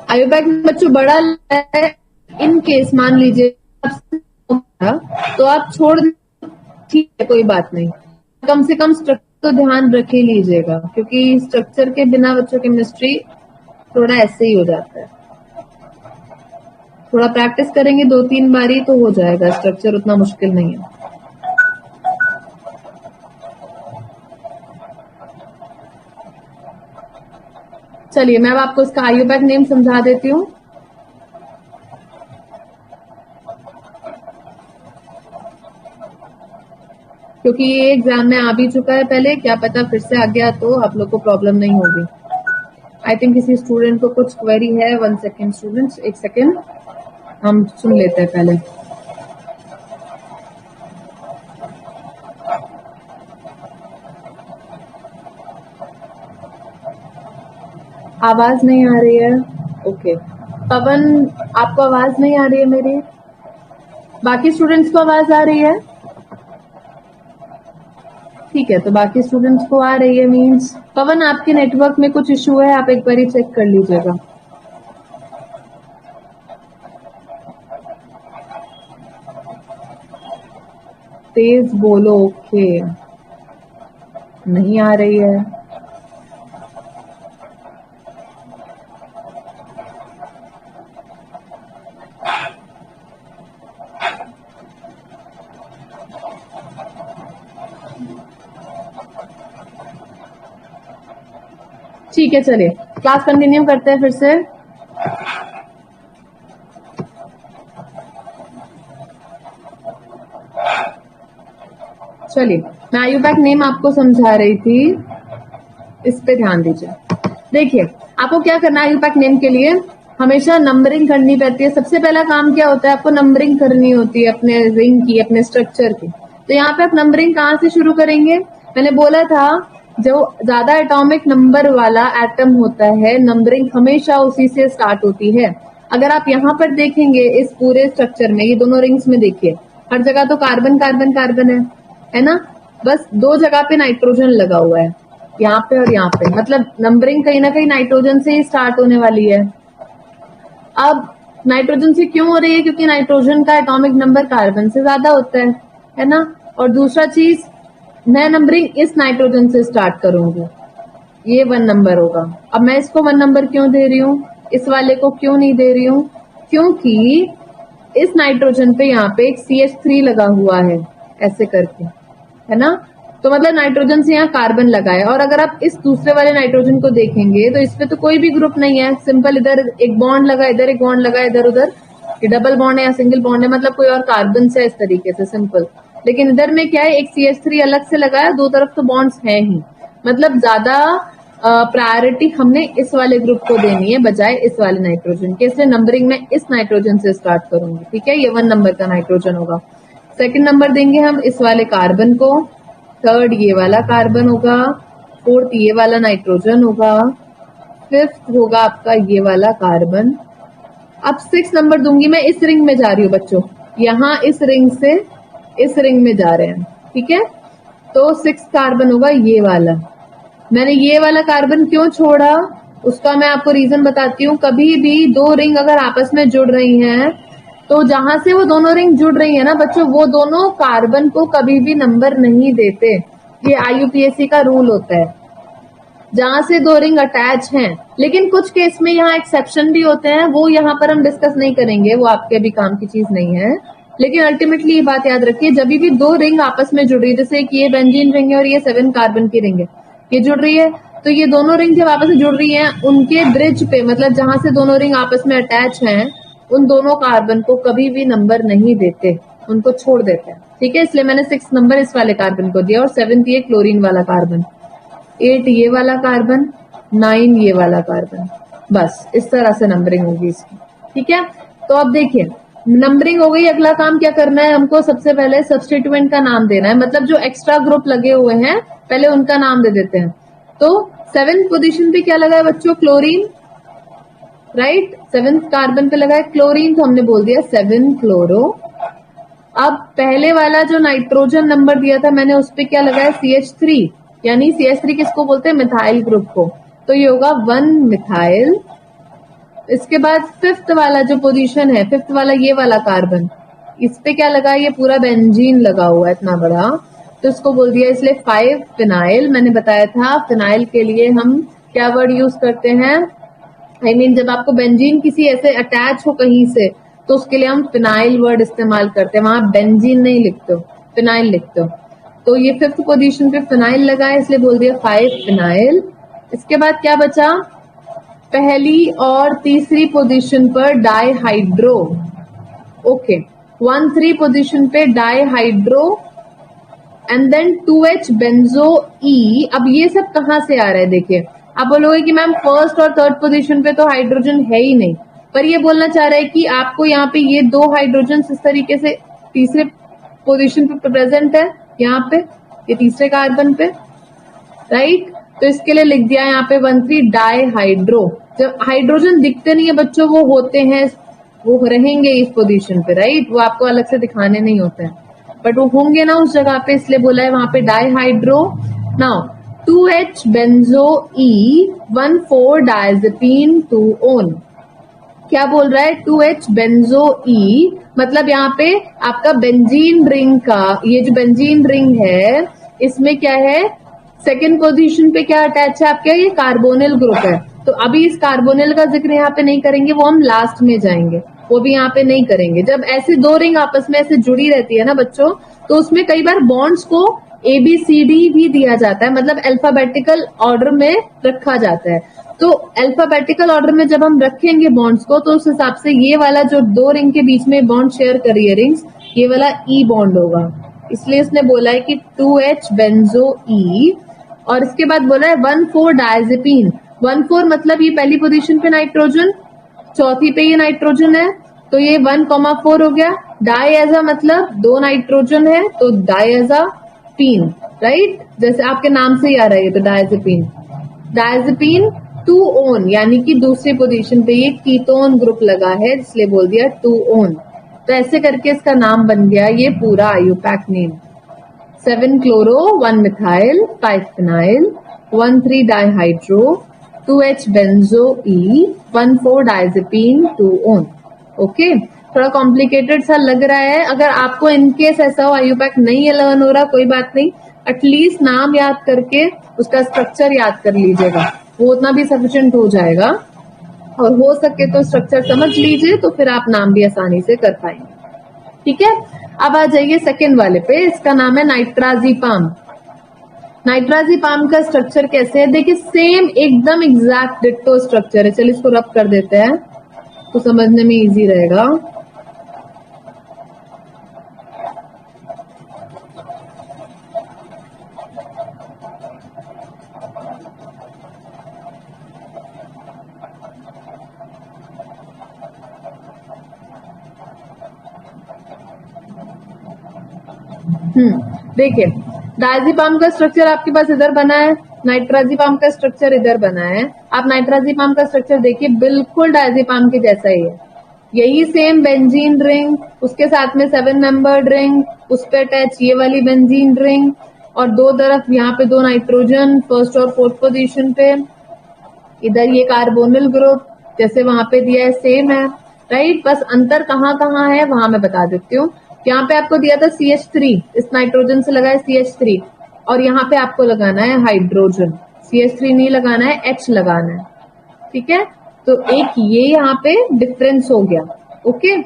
S1: आईयूपैक बच्चों बड़ा है, इन केस मान लीजिए तो आप छोड़, ठीक है कोई बात नहीं, कम से कम स्ट्रक्चर तो ध्यान रख ही लीजिएगा, क्योंकि स्ट्रक्चर के बिना बच्चों केमिस्ट्री थोड़ा ऐसे ही हो जाता है। थोड़ा प्रैक्टिस करेंगे 2-3 बारी तो हो जाएगा, स्ट्रक्चर उतना मुश्किल नहीं है। चलिए मैं अब आपको इसका आईयूपैक नेम समझा देती हूँ। क्योंकि ये एग्जाम में आ भी चुका है पहले, क्या पता फिर से आ गया तो आप लोग को प्रॉब्लम नहीं होगी। आई थिंक किसी स्टूडेंट को कुछ क्वेरी है। 1 सेकेंड स्टूडेंट्स, 1 सेकेंड हम सुन लेते हैं पहले। आवाज नहीं आ रही है, ओके। पवन, आपको आवाज नहीं आ रही है मेरी? बाकी स्टूडेंट्स को आवाज आ रही है? ठीक है, तो बाकी स्टूडेंट्स को आ रही है मींस पवन आपके नेटवर्क में कुछ इशू है, आप एक बार चेक कर लीजिएगा। तेज बोलो, ओके। नहीं आ रही है, ठीक है। चलिए क्लास कंटिन्यू करते हैं फिर से। चलिए मैं आईयूपैक नेम आपको समझा रही थी, इस पे ध्यान दीजिए। देखिए आपको क्या करना है, आईयूपैक नेम के लिए हमेशा नंबरिंग करनी पड़ती है। सबसे पहला काम क्या होता है, आपको नंबरिंग करनी होती है अपने रिंग की, अपने स्ट्रक्चर की। तो यहाँ पे आप नंबरिंग कहाँ से शुरू करेंगे? मैंने बोला था जो ज्यादा एटॉमिक नंबर वाला एटम होता है, नंबरिंग हमेशा उसी से स्टार्ट होती है। अगर आप यहाँ पर देखेंगे इस पूरे स्ट्रक्चर में, ये दोनों रिंग्स में देखिए, हर जगह तो कार्बन कार्बन कार्बन है ना, बस 2 जगह पे नाइट्रोजन लगा हुआ है, यहाँ पे और यहाँ पे, मतलब नंबरिंग कहीं ना कहीं नाइट्रोजन से ही स्टार्ट होने वाली है। अब नाइट्रोजन से क्यों हो रही है? क्योंकि नाइट्रोजन का एटॉमिक नंबर कार्बन से ज्यादा होता है ना। और दूसरा चीज, मैं नंबरिंग इस नाइट्रोजन से स्टार्ट करूंगी, ये 1 नंबर होगा। अब मैं इसको 1 नंबर क्यों दे रही हूँ, इस वाले को क्यों नहीं दे रही हूँ? क्योंकि इस नाइट्रोजन पे यहाँ पे एक CH3 लगा हुआ है ऐसे करके, है ना। तो मतलब नाइट्रोजन से यहाँ कार्बन लगा है। और अगर आप इस दूसरे वाले नाइट्रोजन को देखेंगे तो इसपे तो कोई भी ग्रुप नहीं है, सिंपल इधर एक बॉन्ड लगा, इधर एक बॉन्ड लगा, इधर उधर, ये डबल बॉन्ड है या सिंगल बॉन्ड है, मतलब कोई और कार्बन से इस तरीके से सिंपल। लेकिन इधर में क्या है, एक CH3 अलग से लगा है, 2 तरफ तो बॉन्ड्स हैं ही, मतलब ज्यादा प्रायोरिटी हमने इस वाले ग्रुप को देनी है बजाय इस वाले नाइट्रोजन के, इसलिए नंबरिंग में इस नाइट्रोजन से स्टार्ट करूंगी। ठीक है, ये 1 नंबर का नाइट्रोजन होगा। सेकंड नंबर देंगे हम इस वाले कार्बन को, थर्ड ये वाला कार्बन होगा, फोर्थ ये वाला नाइट्रोजन होगा, फिफ्थ होगा आपका ये वाला कार्बन। अब 6 नंबर दूंगी मैं, इस रिंग में जा रही हूँ बच्चों, यहाँ इस रिंग से इस रिंग में जा रहे हैं। ठीक है, तो 6 कार्बन होगा ये वाला। मैंने ये वाला कार्बन क्यों छोड़ा, उसका मैं आपको रीजन बताती हूँ। कभी भी 2 रिंग अगर आपस में जुड़ रही हैं तो जहां से वो दोनों रिंग जुड़ रही है ना बच्चों, वो दोनों कार्बन को कभी भी नंबर नहीं देते। ये IUPAC का रूल होता है जहां से दो रिंग अटैच हैं। लेकिन कुछ केस में यहाँ एक्सेप्शन भी होते हैं, वो यहाँ पर हम डिस्कस नहीं करेंगे, वो आपके अभी काम की चीज नहीं है। लेकिन अल्टीमेटली ये बात याद रखिए, जब भी दो रिंग आपस में जुड़ रही है, जैसे कि ये बेंजीन रिंग है और ये 7 कार्बन की रिंग है, ये जुड़ रही है, तो ये दोनों रिंग जब आपस में जुड़ रही हैं, उनके ब्रिज पे, मतलब जहां से दोनों रिंग आपस में अटैच हैं, उन दोनों कार्बन को कभी भी नंबर नहीं देते, उनको छोड़ देते हैं। ठीक है, इसलिए मैंने 6 नंबर इस वाले कार्बन को दिया और 7 ये क्लोरीन वाला कार्बन, 8 ये वाला कार्बन, 9 ये वाला कार्बन। बस इस तरह से नंबरिंग होगी इसकी। ठीक है, तो अब देखिए नंबरिंग हो गई। अगला काम क्या करना है हमको, सबसे पहले सब्स्टिट्यूएंट का नाम देना है, मतलब जो एक्स्ट्रा ग्रुप लगे हुए हैं पहले उनका नाम दे देते हैं। तो 7th पोजीशन पे क्या लगा है बच्चों, क्लोरीन, राइट। 7th कार्बन पे लगा है क्लोरीन, तो हमने बोल दिया 7 क्लोरो। अब पहले वाला जो नाइट्रोजन नंबर दिया था मैंने, उस पे क्या लगा है, CH3, यानी CH3 किसको बोलते हैं, मिथाइल ग्रुप को, तो ये होगा 1 मिथाइल। इसके बाद 5th वाला जो पोजीशन है, 5th वाला ये वाला कार्बन, इस पे क्या लगा है, ये पूरा बेंजीन लगा हुआ है इतना बड़ा, तो इसको बोल दिया इसलिए 5 फिनाइल। मैंने बताया था फिनाइल के लिए हम क्या वर्ड यूज करते हैं, जब आपको बेंजीन किसी ऐसे अटैच हो कहीं से, तो उसके लिए हम फिनाइल वर्ड इस्तेमाल करते हैं, वहां बेंजीन नहीं लिखते हो, फिनाइल लिखते हो। तो ये 5th पोजीशन पे फिनाइल लगा है, इसलिए बोल दिया 5 फिनाइल। इसके बाद क्या बचा, पहली और तीसरी पोजीशन पर डाईहाइड्रो, ओके, 1-3 पोजीशन पे dihydro, and then 2H benzo E। अब ये सब कहां से आ रहा है, देखिए आप बोलोगे कि मैम 1st और 3rd पोजीशन पे तो हाइड्रोजन है ही नहीं, पर ये बोलना चाह रहा है कि आपको यहाँ पे ये 2 हाइड्रोजन इस तरीके से तीसरे पोजीशन पे प्रेजेंट है, यहाँ पे ये तीसरे कार्बन पे, राइट। तो इसके लिए लिख दिया यहाँ पे 1,3 डाईहाइड्रो। जब हाइड्रोजन दिखते नहीं है बच्चों, वो होते हैं, वो रहेंगे इस पोजीशन पे, राइट, वो आपको अलग से दिखाने नहीं होते हैं, बट वो होंगे ना उस जगह पे, इसलिए बोला है वहां पे dihydro. Now 2H benzo E, 1,4 diazepine 2 one. क्या बोल रहा है, 2H बेंजो E, मतलब यहाँ पे आपका बेंजीन रिंग का, ये जो बेंजीन रिंग है इसमें क्या है, 2nd पोजीशन पे क्या अटैच है आपके, ये कार्बोनिल ग्रुप है। तो अभी इस कार्बोनिल का जिक्र यहाँ पे नहीं करेंगे, वो हम लास्ट में जाएंगे, वो भी यहाँ पे नहीं करेंगे। जब ऐसे दो रिंग आपस में ऐसे जुड़ी रहती है ना बच्चों, तो उसमें कई बार बॉन्ड्स को ABCD भी दिया जाता है, मतलब अल्फाबेटिकल ऑर्डर में रखा जाता है। तो अल्फाबेटिकल ऑर्डर में जब हम रखेंगे बॉन्ड्स को, तो उस हिसाब से ये वाला जो दो रिंग के बीच में बॉन्ड शेयर कर रही है रिंग्स, ये वाला E बॉन्ड होगा, इसलिए इसने बोला है कि 2H बेंजो E। और इसके बाद बोला है 1,4 डायजेपीन। 1,4 मतलब ये पहली पोजीशन पे नाइट्रोजन, चौथी पे ये नाइट्रोजन है, तो ये 1,4 हो गया। डायएजा मतलब 2 नाइट्रोजन है, तो डायएजा पीन, राइट, जैसे आपके नाम से ही आ रहा है, तो डायजेपीन। डायजेपीन 2 ओन, यानी कि दूसरी पोजीशन पे ये कीटोन ग्रुप लगा है, इसलिए बोल दिया 2 ओन। तो ऐसे करके इसका नाम बन गया ये पूरा IUPAC name, 7 chloro, 1 methyl, 5 phenyl, 1,3 dihydro, 2H benzo E, 1,4 diazepine 2 one. Okay, थोड़ा कॉम्प्लिकेटेड सा लग रहा है। अगर आपको इनकेस ऐसा हो IUPAC नहीं लर्न हो रहा, कोई बात नहीं, एटलीस्ट नाम याद करके उसका स्ट्रक्चर याद कर लीजिएगा, वो उतना भी सफिशिएंट हो जाएगा। और हो सके तो स्ट्रक्चर समझ लीजिए, तो फिर आप नाम भी आसानी से कर पाएंगे। ठीक है, अब आ जाइए सेकेंड वाले पे, इसका नाम है नाइट्राजीपाम। नाइट्राजीपाम का स्ट्रक्चर कैसे है, देखिए सेम एकदम एग्जैक्ट डिट्टो स्ट्रक्चर है। चलिए इसको रब कर देते हैं तो समझने में इजी रहेगा। देखिए डायजेपाम का स्ट्रक्चर आपके पास इधर बना है, नाइट्राजीपाम का स्ट्रक्चर इधर बना है। आप नाइट्राजीपाम का स्ट्रक्चर देखिए, बिल्कुल डायजेपाम के जैसा ही है, यही सेम बेंजीन रिंग, उसके साथ में 7 मेंबर्ड रिंग, उस पे अटैच ये वाली बेंजीन रिंग, और दो तरफ यहाँ पे 2 नाइट्रोजन 1st और 4th पोजीशन पे, इधर ये कार्बोनिल ग्रुप जैसे वहां पे दिया है सेम है। राइट। बस अंतर कहाँ कहाँ है वहां मैं बता देती हूँ। यहाँ पे आपको दिया था CH3, इस नाइट्रोजन से लगा है CH3, और यहाँ पे आपको लगाना है हाइड्रोजन। CH3 नहीं लगाना है, H लगाना है, ठीक है। तो एक ये यहाँ पे डिफरेंस हो गया। ओके,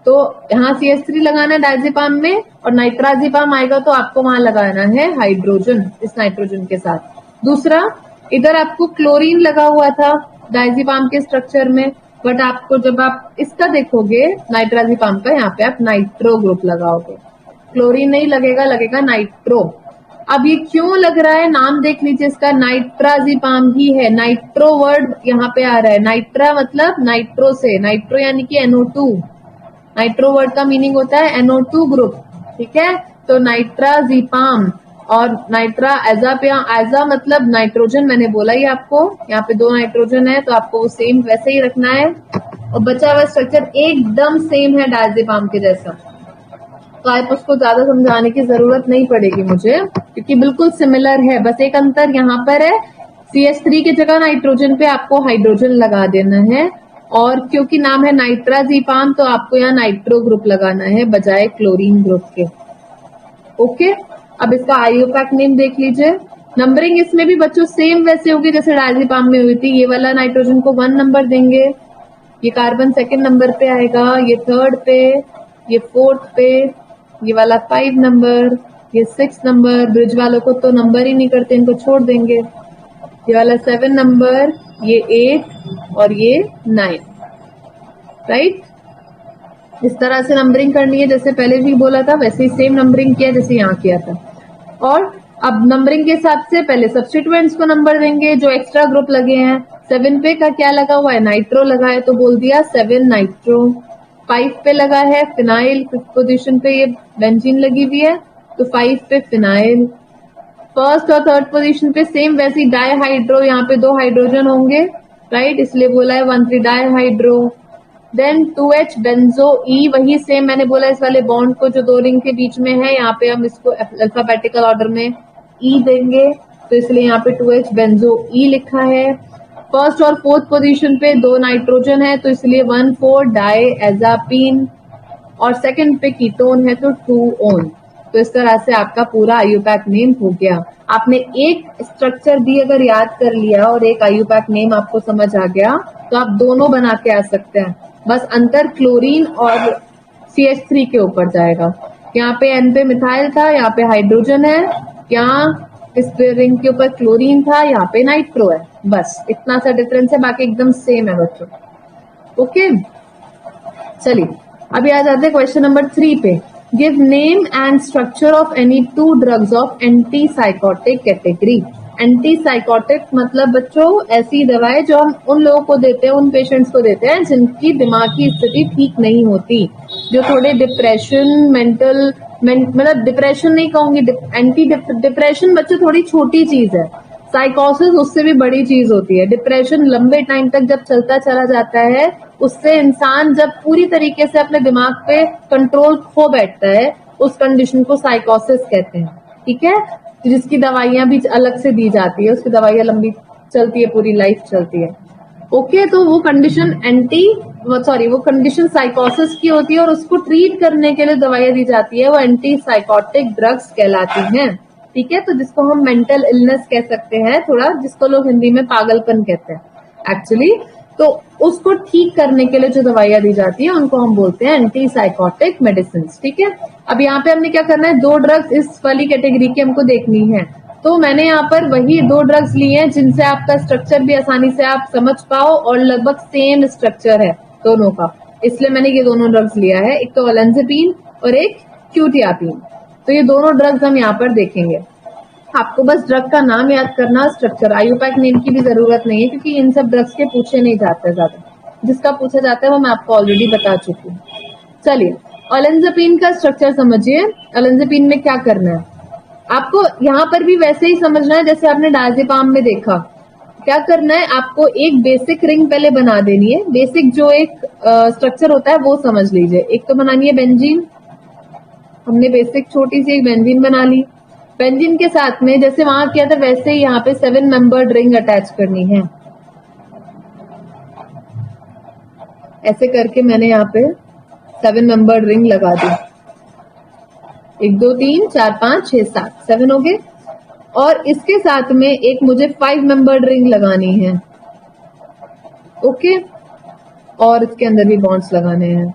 S1: तो यहाँ CH3 लगाना है डायजेपाम में, और नाइट्राजेपाम आएगा तो आपको वहां लगाना है हाइड्रोजन इस नाइट्रोजन के साथ। दूसरा, इधर आपको क्लोरीन लगा हुआ था डायजेपाम के स्ट्रक्चर में, बट आपको जब आप इसका देखोगे नाइट्राजेपाम का, यहाँ पे आप नाइट्रो ग्रुप लगाओगे, क्लोरीन नहीं लगेगा, लगेगा नाइट्रो। अब ये क्यों लग रहा है, नाम देख लीजिए इसका, नाइट्राजेपाम ही है। नाइट्रो वर्ड यहाँ पे आ रहा है, नाइट्रा मतलब नाइट्रो से, नाइट्रो यानी कि NO2। नाइट्रो वर्ड का मीनिंग होता है NO2 ग्रुप, ठीक है। तो नाइट्राजेपाम और नाइट्रा एजा मतलब नाइट्रोजन, मैंने बोला ही आपको, यहाँ पे 2 नाइट्रोजन है तो आपको वो सेम वैसे ही रखना है, और बचा हुआ स्ट्रक्चर एकदम सेम है डायजेपाम के जैसा, तो आप उसको ज्यादा समझाने की जरूरत नहीं पड़ेगी मुझे, क्योंकि बिल्कुल सिमिलर है। बस एक अंतर यहाँ पर है, CH3 की जगह नाइट्रोजन पे आपको हाइड्रोजन लगा देना है, और क्योंकि नाम है नाइट्राजेपाम तो आपको यहाँ नाइट्रो ग्रुप लगाना है बजाय क्लोरीन ग्रुप के। ओके, अब इसका आईयूपैक नेम देख लीजिए। नंबरिंग इसमें भी बच्चों सेम वैसे होगी जैसे डायजेपाम में हुई थी। ये वाला नाइट्रोजन को 1 नंबर देंगे, ये कार्बन 2nd नंबर पे आएगा, ये 3rd पे, ये 4th पे, ये वाला 5 नंबर, ये 6 नंबर। ब्रिज वालों को तो नंबर ही नहीं करते, इनको छोड़ देंगे। ये वाला 7 नंबर, ये 8 और ये 9, राइट। इस तरह से नंबरिंग करनी है, जैसे पहले भी बोला था वैसे ही सेम नंबरिंग किया जैसे यहाँ किया था। और अब नंबरिंग के हिसाब से पहले सब्स्टिट्यूएंट्स को नंबर देंगे जो एक्स्ट्रा ग्रुप लगे हैं। 7 पे का क्या लगा हुआ है, नाइट्रो लगा है तो बोल दिया 7 नाइट्रो। 5 पे लगा है फिनाइल, 5th पोजीशन पे ये बेंजीन लगी हुई है तो 5 पे फिनाइल। 1st और 3rd पोजीशन पे सेम वैसी डाईहाइड्रो, यहाँ पे 2 हाइड्रोजन होंगे, राइट, इसलिए बोला है 1,3 डाईहाइड्रो। देन 2H बेंजो ई, वही सेम मैंने बोला इस वाले बॉन्ड को जो 2 रिंग के बीच में है, यहाँ पे हम इसको अल्फाबेटिकल ऑर्डर में ई देंगे, तो इसलिए यहाँ पे 2H बेंजो ई लिखा है। 1st और 4th पोजीशन पे 2 नाइट्रोजन है तो इसलिए 1,4 डाईएजापीन, और 2nd पे कीटोन है तो 2-ओन। तो इस तरह से आपका पूरा आईयूपैक नेम हो गया। आपने एक स्ट्रक्चर भी अगर याद कर लिया और एक आईयूपैक नेम आपको समझ आ गया तो आप दोनों बना के आ सकते हैं। बस अंतर क्लोरीन और CH3 के ऊपर जाएगा। यहाँ पे N पे मिथाइल था, यहाँ पे हाइड्रोजन है, यहाँ इस पे रिंग के ऊपर क्लोरीन था, यहाँ पे नाइट्रो है। बस इतना सा डिफरेंस है, बाकी एकदम सेम है बच्चों। ओके, चलिए अभी आ जाते हैं क्वेश्चन नंबर 3 पे। Give name and structure of any 2 drugs of anti psychotic category. Anti psychotic मतलब बच्चों ऐसी दवाएं जो हम उन लोगों को देते हैं, उन पेशेंट्स को देते हैं जिनकी दिमाग की स्थिति ठीक नहीं होती, जो थोड़े डिप्रेशन, मेंटल मतलब डिप्रेशन नहीं कहूंगी, एंटी डिप्रेशन बच्चों थोड़ी छोटी चीज है, साइकोसिस उससे भी बड़ी चीज होती है। डिप्रेशन लंबे टाइम तक जब चलता चला जाता है, उससे इंसान जब पूरी तरीके से अपने दिमाग पे कंट्रोल खो बैठता है, उस कंडीशन को साइकोसिस कहते हैं, ठीक है। जिसकी दवाइयां भी अलग से दी जाती है, उसकी दवाइयां लंबी चलती है, पूरी लाइफ चलती है। ओके, तो वो कंडीशन वो कंडीशन साइकोसिस की होती है और उसको ट्रीट करने के लिए दवाइयां दी जाती है, वो एंटी साइकोटिक ड्रग्स कहलाती हैं, ठीक है। तो जिसको हम मेंटल इलनेस कह सकते हैं, थोड़ा जिसको लोग हिंदी में पागलपन कहते हैं एक्चुअली, तो उसको ठीक करने के लिए जो दवाइयां दी जाती है उनको हम बोलते हैं एंटी साइकोटिक मेडिसिन, ठीक है। अब यहाँ पे हमने क्या करना है, 2 ड्रग्स इस वाली कैटेगरी की हमको देखनी है, तो मैंने यहाँ पर वही 2 ड्रग्स लिए हैं जिनसे आपका स्ट्रक्चर भी आसानी से आप समझ पाओ और लगभग सेम स्ट्रक्चर है दोनों का, इसलिए मैंने ये दोनों ड्रग्स लिया है, एक तो ओलेंजापिन और एक क्यूटियापिन। तो ये दोनों ड्रग्स हम यहाँ पर देखेंगे। आपको बस ड्रग का नाम याद करना, स्ट्रक्चर, आईयूपैक नेम की भी जरूरत नहीं है क्योंकि इन सब ड्रग्स के पूछे नहीं जाते ज्यादा, जिसका पूछा जाता है वो मैं आपको ऑलरेडी बता चुकी हूँ। चलिए ओलेंजापिन का स्ट्रक्चर समझिए। ओलेंजापिन में क्या करना है आपको, यहाँ पर भी वैसे ही समझना है जैसे आपने डायजेपाम में देखा। क्या करना है, आपको एक बेसिक रिंग पहले बना देनी है। बेसिक जो एक स्ट्रक्चर होता है वो समझ लीजिए। एक तो बनानी है बेंजीन, हमने बेसिक छोटी सी एक बेंजीन बना ली। बेंजीन के साथ में जैसे वहां किया था वैसे ही यहाँ पे 7 मेंबर्ड रिंग अटैच करनी है। ऐसे करके मैंने यहाँ पे 7 मेंबर्ड रिंग लगा दी। 1 2 3 4 5 6 7 7 हो गए। और इसके साथ में एक मुझे 5 मेंबर्ड रिंग लगानी है। ओके, और इसके अंदर भी बॉन्ड्स लगाने हैं।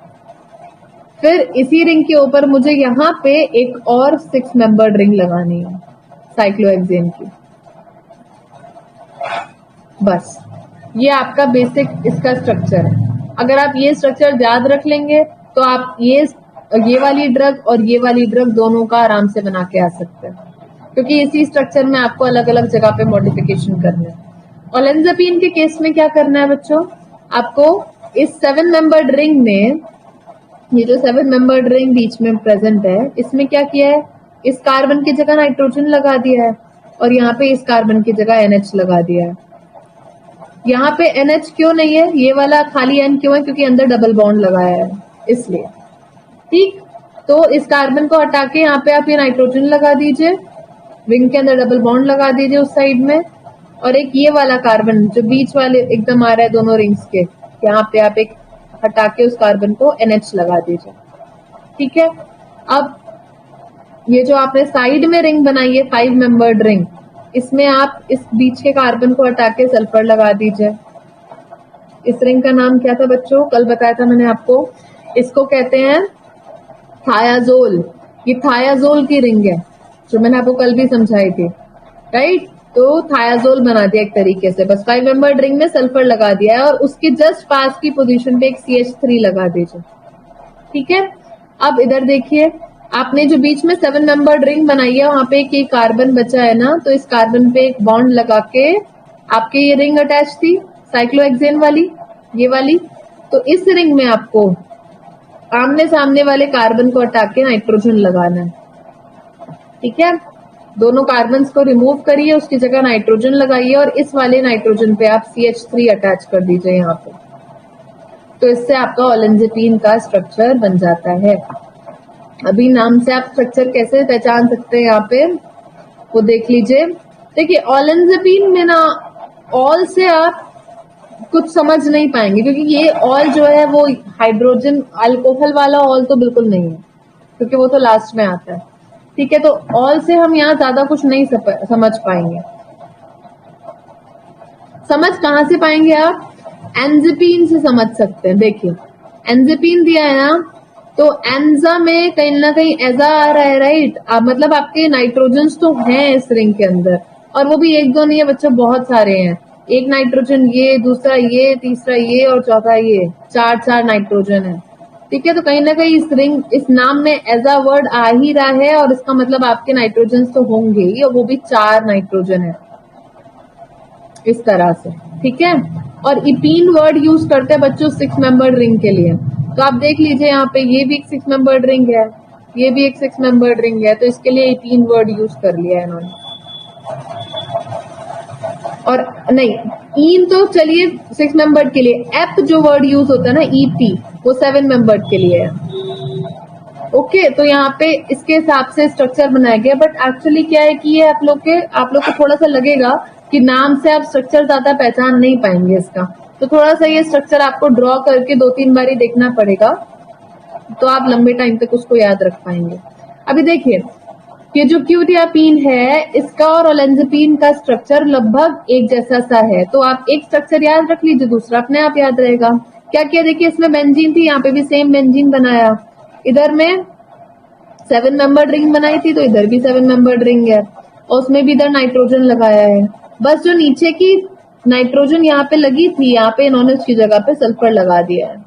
S1: फिर इसी रिंग के ऊपर मुझे यहाँ पे एक और 6 मेंबर्ड रिंग लगानी है साइक्लोहेक्सेन की। बस ये आपका बेसिक इसका स्ट्रक्चर है। अगर आप ये स्ट्रक्चर याद रख लेंगे तो आप ये वाली ड्रग और ये वाली ड्रग दोनों का आराम से बना के आ सकते हैं, क्योंकि इसी स्ट्रक्चर में आपको अलग अलग जगह पे मॉडिफिकेशन करना है। ओलेंजापिन के केस में क्या करना है बच्चों, आपको इस 7 मेंबर्ड रिंग में, ये जो 7 मेंबर्ड रिंग बीच में प्रेजेंट है, इसमें क्या किया है, इस कार्बन की जगह नाइट्रोजन लगा दिया है और यहाँ पे इस कार्बन की जगह NH लगा दिया है। यहाँ पे NH क्यों नहीं है, ये वाला खाली N क्यों है, क्योंकि अंदर डबल बॉन्ड लगाया है इसलिए। ठीक, तो इस कार्बन को हटा के यहाँ पे आप ये नाइट्रोजन लगा दीजिए, रिंग के अंदर डबल बॉन्ड लगा दीजिए उस साइड में, और एक ये वाला कार्बन जो बीच वाले एकदम आ रहा है दोनों रिंग्स के, यहाँ पे आप एक हटा के उस कार्बन को NH लगा दीजिए। ठीक है, अब ये जो आपने साइड में रिंग बनाई है 5 मेंबर्ड रिंग, इसमें आप इस बीच के कार्बन को हटा के सल्फर लगा दीजिए। इस रिंग का नाम क्या था बच्चों, कल बताया था मैंने आपको, इसको कहते हैं थायाजोल। ये थायाजोल की रिंग है जो मैंने आपको कल भी समझाई थी, राइट। तो थायाजोल बना दिया एक तरीके से, बस 5 मेंबर्ड रिंग में सल्फर लगा दिया है और उसके जस्ट पास की पोजीशन पे एक CH3 लगा दीजिए। ठीक है, अब इधर देखिए, आपने जो बीच में 7 मेंबर्ड रिंग बनाई है वहां पे एक कार्बन बचा है ना, तो इस कार्बन पे एक बॉन्ड लगा के आपके ये रिंग अटैच थी साइक्लोहेक्सेन वाली, ये वाली। तो इस रिंग में आपको आमने सामने वाले कार्बन को हटा के नाइट्रोजन लगाना है। ठीक है, दोनों कार्बन्स को रिमूव करिए, उसकी जगह नाइट्रोजन लगाइए और इस वाले नाइट्रोजन पे आप CH3 अटैच कर दीजिए यहाँ पे। तो इससे आपका ओलेंजापिन का स्ट्रक्चर बन जाता है। अभी नाम से आप स्ट्रक्चर कैसे पहचान सकते हैं यहाँ पे वो देख लीजिए। देखिए ओलेंजापिन में ना ऑल से आप कुछ समझ नहीं पाएंगे, क्योंकि ये ऑल जो है वो हाइड्रोजन अल्कोहल वाला ऑल तो बिल्कुल नहीं है, क्योंकि वो तो लास्ट में आता है। ठीक है, तो ऑल से हम यहाँ ज्यादा कुछ नहीं समझ पाएंगे। समझ कहाँ से पाएंगे आप, एंजापिन से समझ सकते हैं। देखिए एंजापिन दिया है ना, तो एंजा में कहीं ना कहीं ऐसा आ रहा है, राइट। मतलब आपके नाइट्रोजन्स तो हैं इस रिंग के अंदर, और वो भी एक दो नहीं है बच्चों, बहुत सारे हैं। एक नाइट्रोजन ये, दूसरा ये, तीसरा ये और चौथा ये, 4 नाइट्रोजन है। ठीक है, तो कहीं ना कहीं इस रिंग, इस नाम में ऐसा वर्ड आ ही रहा है, और इसका मतलब आपके नाइट्रोजन तो होंगे ही, और वो भी 4 नाइट्रोजन है इस तरह से। ठीक है, और इपीन वर्ड यूज करते हैं बच्चों 6 मेंबर्ड रिंग के लिए। तो आप देख लीजिए यहाँ पे ये भी एक 6 मेंबर्ड रिंग है, ये भी एक 6 मेंबर्ड रिंग है, तो इसके लिए इपीन वर्ड यूज कर लिया है इन्होंने। और नहीं, ईन तो चलिए 6 मेंबर्ड के लिए, एप जो वर्ड यूज होता है ना EP, वो 7 मेंबर्ड के लिए है। ओके, तो यहाँ पे इसके हिसाब से स्ट्रक्चर बनाया गया, बट एक्चुअली क्या है कि ये आप लोग को थोड़ा सा लगेगा कि नाम से आप स्ट्रक्चर ज्यादा पहचान नहीं पाएंगे इसका, तो थोड़ा सा ये स्ट्रक्चर आपको ड्रॉ करके 2-3 बारी देखना पड़ेगा, तो आप लंबे टाइम तक उसको याद रख पाएंगे। अभी देखिए ये जो क्यूटियापीन है, इसका और ओलेंजापिन का स्ट्रक्चर लगभग एक जैसा सा है, तो आप एक स्ट्रक्चर याद रख लीजिए, दूसरा अपने आप याद रहेगा। क्या किया, देखिए इसमें बेंजीन थी, यहाँ पे भी सेम बेंजीन बनाया, इधर में 7 मेंबर्ड रिंग बनाई थी, तो इधर भी 7 मेंबर्ड रिंग है, और उसमें भी इधर नाइट्रोजन लगाया है। बस जो नीचे की नाइट्रोजन यहाँ पे लगी थी, यहाँ पे इन्होंने उसकी जगह पे सल्फर लगा दिया है,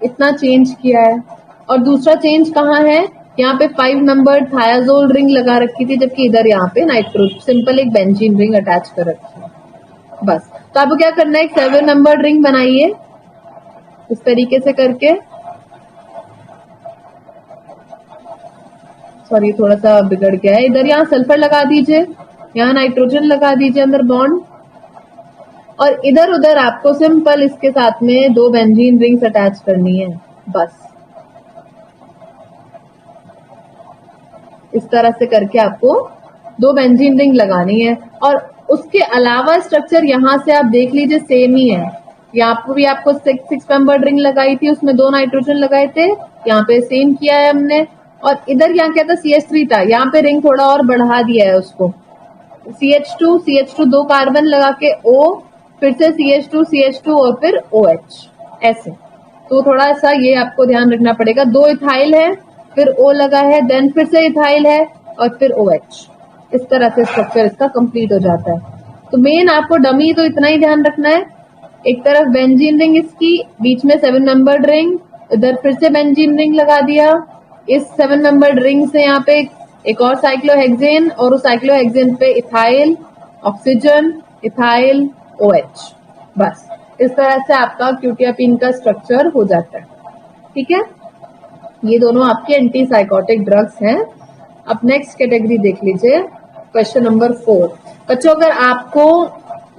S1: इतना चेंज किया है। और दूसरा चेंज कहाँ है, यहाँ पे 5 मेंबर्ड थायाजोल रिंग लगा रखी थी, जबकि इधर यहाँ पे नाइट्रोजन सिंपल एक बेंजीन रिंग अटैच कर रखी है बस। तो आपको क्या करना है, एक 7 मेंबर्ड रिंग बनाइए इस तरीके से करके, सॉरी थोड़ा सा बिगड़ गया है, इधर यहाँ सल्फर लगा दीजिए, यहाँ नाइट्रोजन लगा दीजिए अंदर बॉन्ड, और इधर उधर आपको सिंपल इसके साथ में 2 बेंजीन रिंग्स अटैच करनी है बस। इस तरह से करके आपको 2 बेंजीन रिंग लगानी है, और उसके अलावा स्ट्रक्चर यहाँ से आप देख लीजिए सेम ही है, यहाँ पर भी आपको सिक्स मेंबर्ड रिंग लगाई थी, उसमें 2 नाइट्रोजन लगाए थे, यहाँ पे सेम किया है हमने। और इधर यहाँ क्या था, CH3 था, यहाँ पे रिंग थोड़ा और बढ़ा दिया है उसको, CH2 2 कार्बन लगा के O, फिर से CH2 और फिर OH, ऐसे। तो थोड़ा सा ये आपको ध्यान रखना पड़ेगा, 2 इथाइल है, फिर O लगा है, देन फिर से इथाइल है और फिर OH। इस तरह से स्ट्रक्चर इसका कंप्लीट हो जाता है। तो मेन आपको डमी तो इतना ही ध्यान रखना है, एक तरफ बेंजीन रिंग इसकी, बीच में 7 मेंबर्ड रिंग, इधर फिर से बेंजीन रिंग लगा दिया, इस 7 मेंबर्ड रिंग से यहाँ पे एक और साइक्लोहेक्सेन, और उस साइक्लोहेक्सेन पे इथाइल, ऑक्सीजन, इथाइल, OH। बस इस तरह से आपका क्यूटियापिन का स्ट्रक्चर हो जाता है। ठीक है, ये दोनों आपके एंटीसाइकोटिक ड्रग्स हैं। अब नेक्स्ट कैटेगरी देख लीजिए, क्वेश्चन नंबर 4। बच्चों, अगर आपको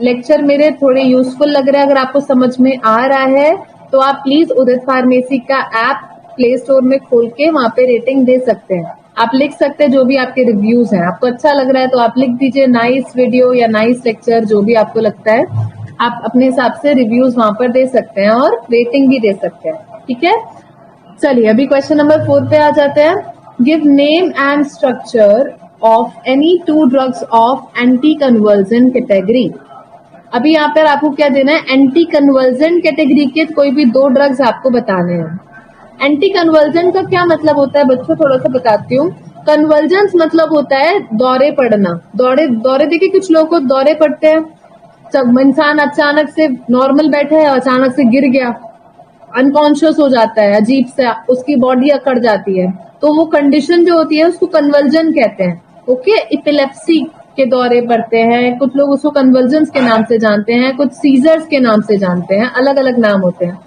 S1: लेक्चर मेरे थोड़े यूजफुल लग रहे हैं, अगर आपको समझ में आ रहा है, तो आप प्लीज उदित फार्मेसी का ऐप प्ले स्टोर में खोल के वहां पे रेटिंग दे सकते हैं। आप लिख सकते हैं जो भी आपके रिव्यूज हैं, आपको अच्छा लग रहा है तो आप लिख दीजिए नाइस वीडियो या नाइस लेक्चर, जो भी आपको लगता है आप अपने हिसाब से रिव्यूज वहां पर दे सकते हैं और रेटिंग भी दे सकते हैं। ठीक है, चलिए अभी क्वेश्चन नंबर 4 पे आ जाते हैं। Give name and structure of any 2 drugs of anti convergent category. अभी यहाँ पर आपको क्या देना है, एंटी कन्वर्जेंट कैटेगरी के कोई भी 2 ड्रग्स आपको बताने हैं। एंटी कन्वर्जेंट का क्या मतलब होता है बच्चों, थोड़ा सा बताती हूँ। कन्वर्जेंस मतलब होता है दौरे पड़ना। दौरे देखिए, कुछ लोगों को दौरे पड़ते हैं, जब इंसान अचानक से नॉर्मल बैठा है, अचानक से गिर गया, अनकॉन्शियस हो जाता है, अजीब से उसकी बॉडी अकड़ जाती है, तो वो कंडीशन जो होती है उसको कन्वर्जन कहते हैं। ओके, इपिलेप्सी के दौरे पड़ते हैं, कुछ लोग उसको कन्वर्जेंस के नाम से जानते हैं, कुछ सीजर्स के नाम से जानते हैं, अलग अलग नाम होते हैं।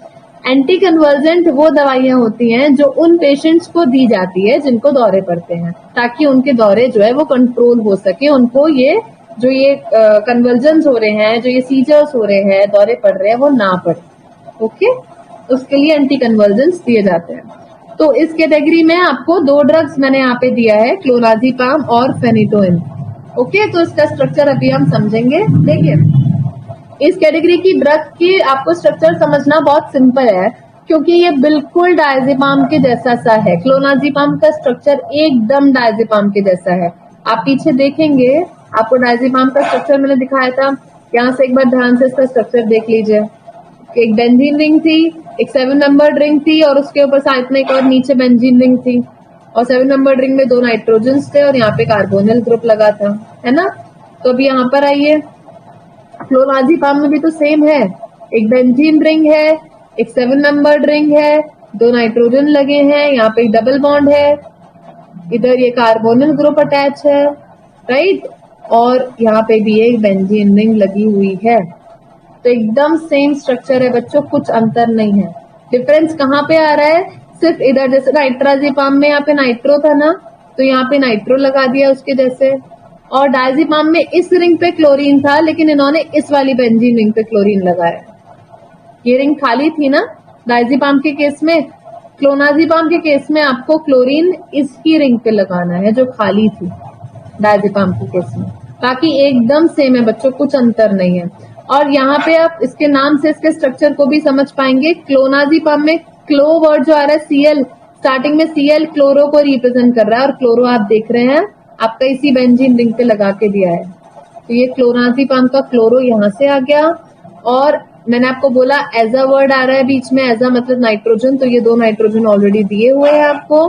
S1: एंटी कन्वर्जेंट वो दवाइयां होती हैं जो उन पेशेंट्स को दी जाती है जिनको दौरे पड़ते हैं, ताकि उनके दौरे जो है वो कंट्रोल हो सके, उनको ये जो ये कन्वर्जन्स हो रहे हैं, जो ये सीजर्स हो रहे हैं, दौरे पड़ रहे हैं, वो ना पड़े। ओके, उसके लिए एंटी कन्वर्जेंस दिए जाते हैं। तो इस कैटेगरी में आपको 2 ड्रग्स मैंने यहाँ पे दिया है, क्लोनाजीपाम और फेनिटोइन। ओके, तो इसका स्ट्रक्चर अभी हम समझेंगे। देखिए, इस कैटेगरी की ड्रग की आपको स्ट्रक्चर समझना बहुत सिंपल है, क्योंकि ये बिल्कुल डायजेपाम के जैसा सा है। क्लोनाजीपाम का स्ट्रक्चर एकदम डायजेपाम के जैसा है। आप पीछे देखेंगे, आपको डायजेपाम का स्ट्रक्चर मैंने दिखाया था, यहाँ से एक बार ध्यान से इसका स्ट्रक्चर देख लीजिए। एक बेंजीन रिंग थी, एक 7 नंबर्ड रिंग थी, और उसके ऊपर साइड में एक और नीचे बेंजीन रिंग थी, और 7 नंबर्ड रिंग में 2 नाइट्रोजन्स थे और यहाँ पे कार्बोनिल ग्रुप लगा था, है ना। तो अभी यहाँ पर आइए, क्लोनाजीपाम में भी तो सेम है, एक बेंजीन रिंग है, एक 7 नंबर्ड रिंग है, 2 नाइट्रोजन लगे हैं, यहाँ पे डबल बॉन्ड है, इधर ये कार्बोनिल ग्रुप अटैच है, राइट, और यहाँ पे भी एक बेंजीन रिंग लगी हुई है। तो एकदम सेम स्ट्रक्चर है बच्चों, कुछ अंतर नहीं है। डिफरेंस कहाँ पे आ रहा है, सिर्फ इधर, जैसे नाइट्राजीपाम में यहाँ पे नाइट्रो था ना, तो यहाँ पे नाइट्रो लगा दिया उसके जैसे, और डायजीपाम में इस रिंग पे क्लोरीन था, लेकिन इन्होंने इस वाली बेंजीन रिंग पे क्लोरीन लगाया। ये रिंग खाली थी ना डायजीपाम के केस में, क्लोनाजीपाम के केस में आपको क्लोरीन इसकी रिंग पे लगाना है जो खाली थी डायजीपाम के केस में। बाकी एकदम सेम है बच्चों, कुछ अंतर नहीं है। और यहाँ पे आप इसके नाम से इसके स्ट्रक्चर को भी समझ पाएंगे। क्लोनाजीपाम में क्लो वर्ड जो आ रहा है, सीएल, स्टार्टिंग में सीएल क्लोरो को रिप्रेजेंट कर रहा है, और क्लोरो आप देख रहे हैं आपका इसी बेंजीन रिंग पे लगा के दिया है। तो ये क्लोनाजीपाम का क्लोरो यहाँ से आ गया, और मैंने आपको बोला एजा वर्ड आ रहा है बीच में, एजा मतलब नाइट्रोजन, तो ये 2 नाइट्रोजन ऑलरेडी दिए हुए हैं आपको,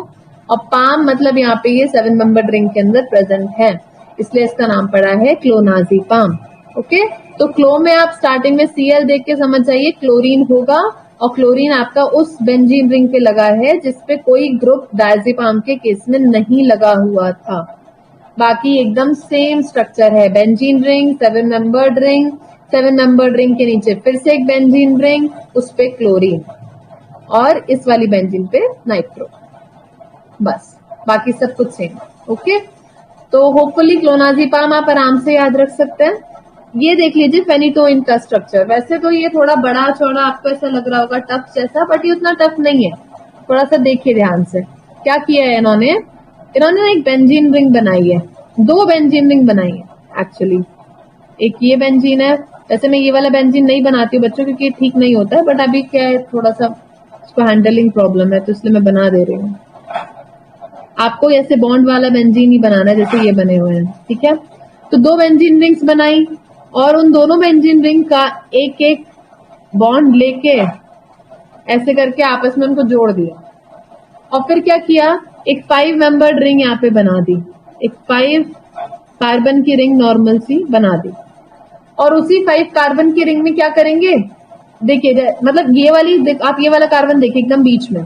S1: और पाम मतलब यहाँ पे ये 7 मेंबर रिंग के अंदर प्रेजेंट है, इसलिए इसका नाम पड़ा है क्लोनाजीपाम। ओके, तो क्लो में आप स्टार्टिंग में सीएल देख के समझ जाइए क्लोरीन होगा, और क्लोरीन आपका उस बेंजीन रिंग पे लगा है जिसपे कोई ग्रुप डायजीपाम के केस में नहीं लगा हुआ था। बाकी एकदम सेम स्ट्रक्चर है, benzene ring, 7 membered ring, 7 membered ring के नीचे फिर से एक बेंजीन रिंग, उस पे क्लोरीन, और इस वाली बेंजीन पे नाइट्रो, बस बाकी सब कुछ सेम। ओके, तो होपफुली क्लोनाजीपाम आप आराम से याद रख सकते हैं। ये देख लीजिए फेनिटोइन का स्ट्रक्चर, वैसे तो ये थोड़ा बड़ा चौड़ा आपको ऐसा लग रहा होगा टफ जैसा, बट ये उतना टफ नहीं है, थोड़ा सा देखिए ध्यान से। क्या किया है इन्होंने एक बेंजीन रिंग बनाई है, 2 बेंजीन रिंग बनाई है एक्चुअली, एक ये बेंजीन है वैसे मैं ये वाला बेंजीन नहीं बनाती हूँ बच्चों, क्योंकि ठीक नहीं होता है, बट अभी क्या है थोड़ा सा उसको हैंडलिंग प्रॉब्लम है, तो इसलिए मैं बना दे रही हूँ। आपको ऐसे बॉन्ड वाला बेंजीन ही बनाना है जैसे ये बने हुए हैं, ठीक है। तो 2 बेंजीन रिंग्स बनाई और उन दोनों बेंजीन रिंग का एक एक बॉन्ड लेके ऐसे करके आपस में उनको जोड़ दिया, और फिर क्या किया, एक 5 मेंबर्ड रिंग यहाँ पे बना दी, एक 5 कार्बन की रिंग नॉर्मल सी बना दी। और उसी 5 कार्बन की रिंग में क्या करेंगे, देखिए मतलब ये वाली आप ये वाला कार्बन देखिए एकदम बीच में,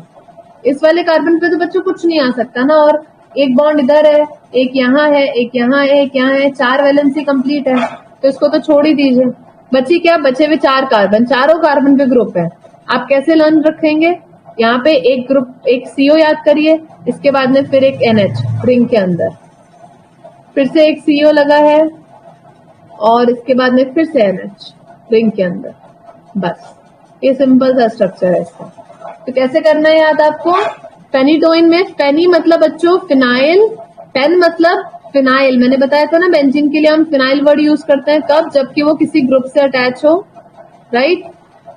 S1: इस वाले कार्बन पे तो बच्चों कुछ नहीं आ सकता ना, और एक बॉन्ड इधर है, एक यहाँ है, एक यहाँ है, एक यहाँ है, 4 वैलेंसी कंप्लीट है, तो इसको तो छोड़ ही दीजिए। बची क्या, बचे हुए 4 कार्बन, चारों कार्बन पे ग्रुप है। आप कैसे लर्न रखेंगे, यहाँ पे एक ग्रुप, एक CO याद करिए, इसके बाद में फिर एक NH रिंग के अंदर, फिर से एक CO लगा है, और इसके बाद में फिर से NH रिंग के अंदर। बस ये सिंपल सा स्ट्रक्चर है इसका। तो कैसे करना है याद आपको, फेनिटोइन में फेनी मतलब बच्चों फिनाइल, पेन मतलब फिनाइल, मैंने बताया था ना बेंजीन के लिए हम फिनाइल वर्ड यूज करते हैं, कब, जबकि वो किसी ग्रुप से अटैच हो, राइट।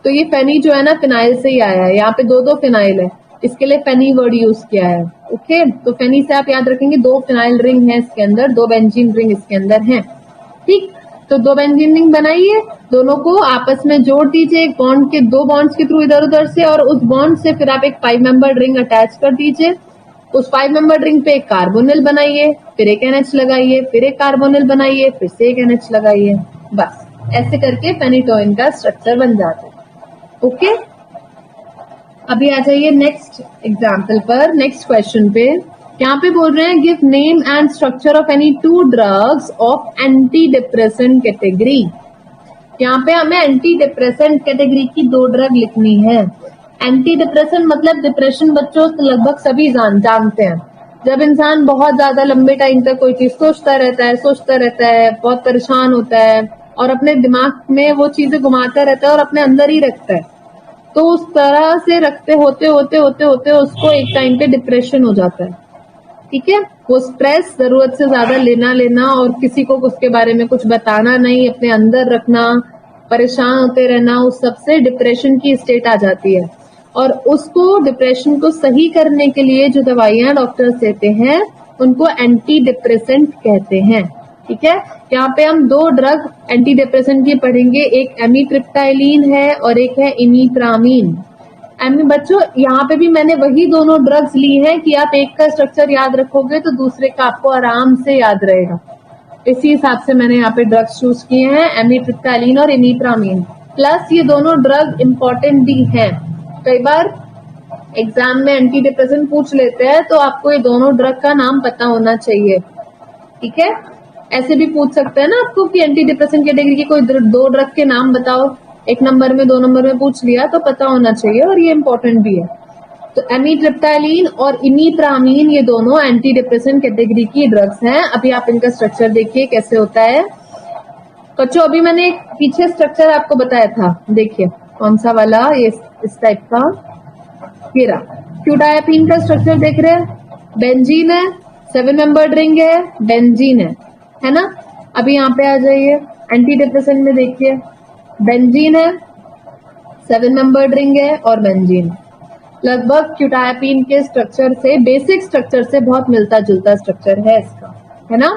S1: तो ये फेनी जो है ना फिनाइल से ही आया है, यहाँ पे 2 फिनाइल है, इसके लिए फेनी वर्ड यूज किया है, ओके। तो फेनी से आप याद रखेंगे 2 फिनाइल रिंग है इसके अंदर, 2 बेंजीन रिंग इसके अंदर है, ठीक। तो 2 बेंजीन रिंग बनाइए, दोनों को आपस में जोड़ दीजिए एक बॉन्ड के, 2 बॉन्ड्स के थ्रू इधर उधर से, और उस बॉन्ड से फिर आप एक 5 मेंबर्ड रिंग अटैच कर दीजिए। उस 5 मेंबर्ड रिंग पे एक कार्बोनिल बनाइए, फिर एक NH लगाइए, फिर एक कार्बोनिल बनाइए, फिर से एक NH लगाइए। बस ऐसे करके फेनिटोइन का स्ट्रक्चर बन जाता है, ओके। अभी आ जाइए नेक्स्ट एग्जाम्पल पर, नेक्स्ट क्वेश्चन पे। यहाँ पे बोल रहे हैं give name and structure of any 2 drugs of anti depressant category. यहाँ पे हमें एंटी डिप्रेसेंट कैटेगरी की 2 ड्रग लिखनी है। एंटी डिप्रेसेंट मतलब डिप्रेशन बच्चों लगभग सभी जानते हैं, जब इंसान बहुत ज्यादा लंबे टाइम तक कोई चीज सोचता रहता है, बहुत परेशान होता है, और अपने दिमाग में वो चीजें घुमाता रहता है और अपने अंदर ही रखता है, तो उस तरह से रखते होते उसको एक टाइम पे डिप्रेशन हो जाता है, ठीक है। वो स्ट्रेस, जरूरत से ज्यादा लेना और किसी को उसके बारे में कुछ बताना नहीं, अपने अंदर रखना, परेशान होते रहना, उस सबसे डिप्रेशन की स्टेट आ जाती है। और उसको डिप्रेशन को सही करने के लिए जो दवाइयां डॉक्टर्स देते हैं उनको एंटी डिप्रेसेंट कहते हैं, ठीक है। यहाँ पे हम 2 ड्रग एंटी डिप्रेसेंट की पढ़ेंगे, एक एमिट्रिप्टाइलिन है और एक है इमिप्रामिन। बच्चों यहाँ पे भी मैंने वही दोनों ड्रग्स ली हैं कि आप एक का स्ट्रक्चर याद रखोगे तो दूसरे का आपको आराम से याद रहेगा, इसी हिसाब से मैंने यहाँ पे ड्रग्स चूज किए हैं, एमिट्रिप्टाइलिन और इमिप्रामिन। प्लस ये दोनों ड्रग इम्पोर्टेंट भी हैं, कई बार एग्जाम में एंटी डिप्रेसेंट पूछ लेते हैं, तो आपको ये दोनों ड्रग का नाम पता होना चाहिए, ठीक है। ऐसे भी पूछ सकते हैं ना आपको कि एंटी डिप्रेसेंट कैटेगरी के कोई 2 ड्रग के नाम बताओ, 1 नंबर में 2 नंबर में पूछ लिया तो पता होना चाहिए, और ये इम्पोर्टेंट भी है। तो एमिट्रिप्टाइलिन और इमिप्रामिन ये दोनों एंटी डिप्रेसेंट कैटेगरी की ड्रग्स हैं। अभी आप इनका स्ट्रक्चर देखिए कैसे होता है बच्चों। अभी मैंने एक पीछे स्ट्रक्चर आपको बताया था, देखिए कौन सा वाला, ये इस टाइप का, ये रहा क्यूटायापीन का स्ट्रक्चर देख रहे हैं, बेंजीन है, 7 मेंबर्ड रिंग है, बेंजीन है ना। अभी यहाँ पे आ जाइए, एंटी डिप्रेसेंट में देखिए, बेंजीन है, 7 मेंबर्ड रिंग है और बेंजीन, लगभग क्यूटायापीन के स्ट्रक्चर से, बेसिक स्ट्रक्चर से बहुत मिलता जुलता स्ट्रक्चर है इसका, है ना।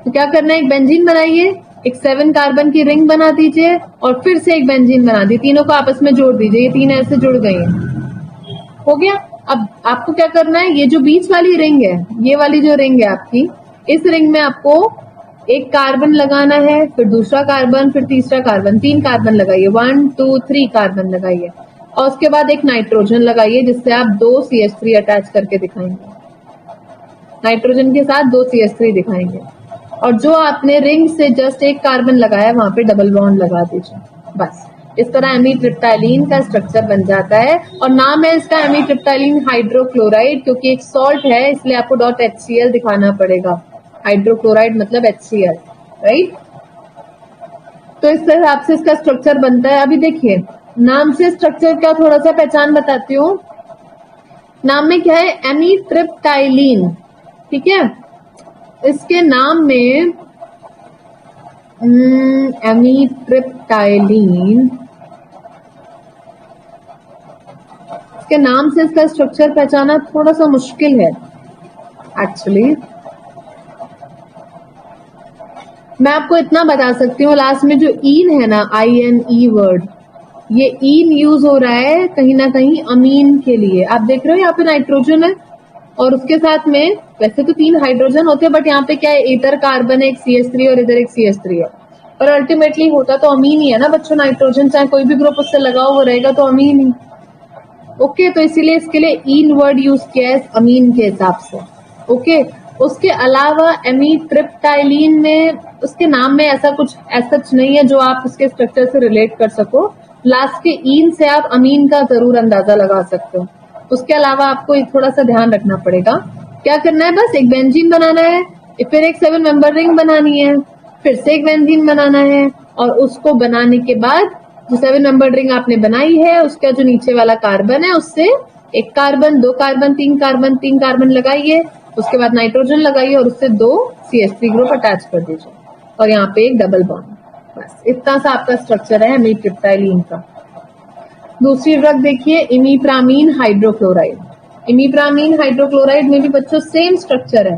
S1: तो क्या करना है, एक बेंजीन बनाइए, एक 7 कार्बन की रिंग बना दीजिए और फिर से एक बेंजीन बना दी, तीनों को आपस में जोड़ दीजिए, ये 3 ऐसे जुड़ गई हैं, हो गया। अब आपको क्या करना है, ये जो बीच वाली रिंग है, ये वाली जो रिंग है आपकी, इस रिंग में आपको एक कार्बन लगाना है, फिर दूसरा कार्बन, फिर तीसरा कार्बन, 3 कार्बन लगाइए, 1 2 3 कार्बन लगाइए, और उसके बाद एक नाइट्रोजन लगाइए जिससे आप 2 CH3 अटैच करके दिखाएंगे, नाइट्रोजन के साथ 2 CH3 दिखाएंगे, और जो आपने रिंग से जस्ट एक कार्बन लगाया वहां पे डबल बॉन्ड लगा दीजिए। बस इस तरह एमिट्रिप्टाइलिन का स्ट्रक्चर बन जाता है, और नाम है इसका एमिट्रिप्टाइलिन हाइड्रोक्लोराइड, क्योंकि एक सॉल्ट है इसलिए आपको .HCl दिखाना पड़ेगा, हाइड्रोक्लोराइड मतलब HCl, राइट। तो इस हिसाब से इसका स्ट्रक्चर बनता है। अभी देखिए नाम से स्ट्रक्चर का थोड़ा सा पहचान बताती हूँ, नाम में क्या है, एमिट्रिप्टाइलिन, ठीक है। इसके नाम में एमीट्रिप्टाइलिन, इसके नाम से इसका स्ट्रक्चर पहचाना थोड़ा सा मुश्किल है एक्चुअली। मैं आपको इतना बता सकती हूँ, लास्ट में जो ईन है ना, INE वर्ड, ये ईन यूज हो रहा है कहीं ना कहीं अमीन के लिए। आप देख रहे हो यहाँ पे नाइट्रोजन है और उसके साथ में वैसे तो 3 हाइड्रोजन होते हैं, बट यहाँ पे क्या है, इधर कार्बन है, एक CH3 और इधर एक CH3 है, पर अल्टीमेटली होता तो अमीन ही है ना बच्चों। नाइट्रोजन चाहे कोई भी ग्रुप उससे लगा हुआ रहेगा तो अमीन ही। ओके, तो इसीलिए इसके लिए ईन वर्ड यूज किया है अमीन के हिसाब से। ओके, उसके अलावा एमीट्रिप्टाइलिन में उसके नाम में ऐसा कुछ सच नहीं है जो आप उसके स्ट्रक्चर से रिलेट कर सको। लास्ट के ईन से आप अमीन का जरूर अंदाजा लगा सकते हो। उसके अलावा आपको थोड़ा सा ध्यान रखना पड़ेगा। क्या करना है, बस एक बेंजीन बनाना है, फिर एक 7 मेंबर रिंग बनानी है, फिर से एक बेंजीन बनाना है, और उसको बनाने के बाद जो 7 मेंबर रिंग आपने बनाई है उसका जो नीचे वाला कार्बन है उससे एक कार्बन, 2 कार्बन, 3 कार्बन, 3 कार्बन लगाइए, उसके बाद नाइट्रोजन लगाइए और उससे 2 CH3 ग्रुप अटैच कर दीजिए और यहाँ पे एक डबल बॉन्ड। बस इतना सा आपका स्ट्रक्चर है एमीट्रिप्टाइलिन का। दूसरी ड्रग देखिए, इमीप्रामीन हाइड्रोक्लोराइड। इमीप्रामीन हाइड्रोक्लोराइड में भी बच्चों सेम स्ट्रक्चर है,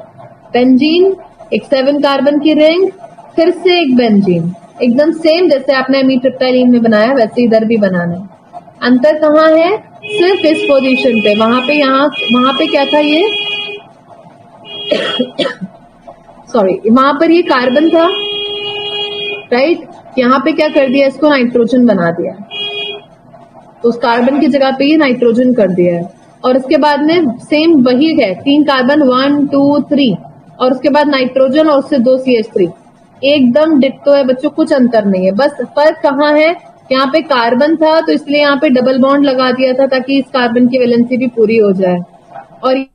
S1: बेंजीन, एक 7 कार्बन की रिंग, फिर से एक बेंजीन, एकदम सेम जैसे आपने एमीट्रिप्टाइलिन में बनाया वैसे इधर भी बनाना है। अंतर कहाँ है, सिर्फ इस पोजीशन पे। वहां पे क्या था, ये सॉरी, वहां पर ये कार्बन था, राइट, यहाँ पे क्या कर दिया, इसको नाइट्रोजन बना दिया, उस कार्बन की जगह पे ये नाइट्रोजन कर दिया है। और इसके बाद में सेम वही है, 3 कार्बन, 1 2 3, और उसके बाद नाइट्रोजन और उससे 2 CH3, एकदम डिट्टो है बच्चों, कुछ अंतर नहीं है। बस फर्क कहाँ है, यहाँ पे कार्बन था तो इसलिए यहाँ पे डबल बॉन्ड लगा दिया था ताकि इस कार्बन की वैलेंसी भी पूरी हो जाए। और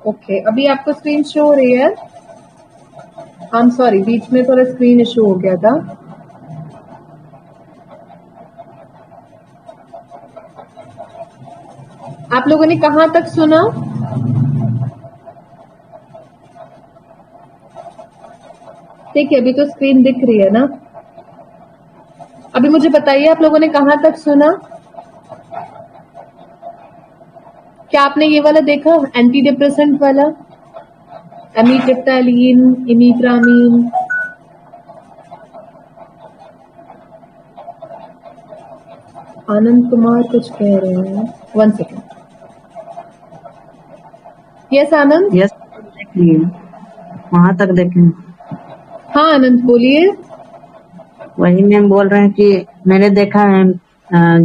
S1: ओके, अभी आपको स्क्रीन शो हो रही है? आई एम सॉरी, बीच में थोड़ा स्क्रीन इशू हो गया था। आप लोगों ने कहां तक सुना? ठीक है, अभी तो स्क्रीन दिख रही है ना। अभी मुझे बताइए आप लोगों ने कहां तक सुना? क्या आपने ये वाला देखा, एंटी डिप्रेसेंट वाला, एमीट्रिप्टाइलिन, इमीप्रामीन? आनंद कुमार कुछ कह रहे हैं, 1 सेकेंड। यस आनंद?
S2: यस, देख लिए, वहां तक देखे।
S1: हाँ आनंद बोलिए।
S2: वही मैम बोल रहे हैं कि मैंने देखा है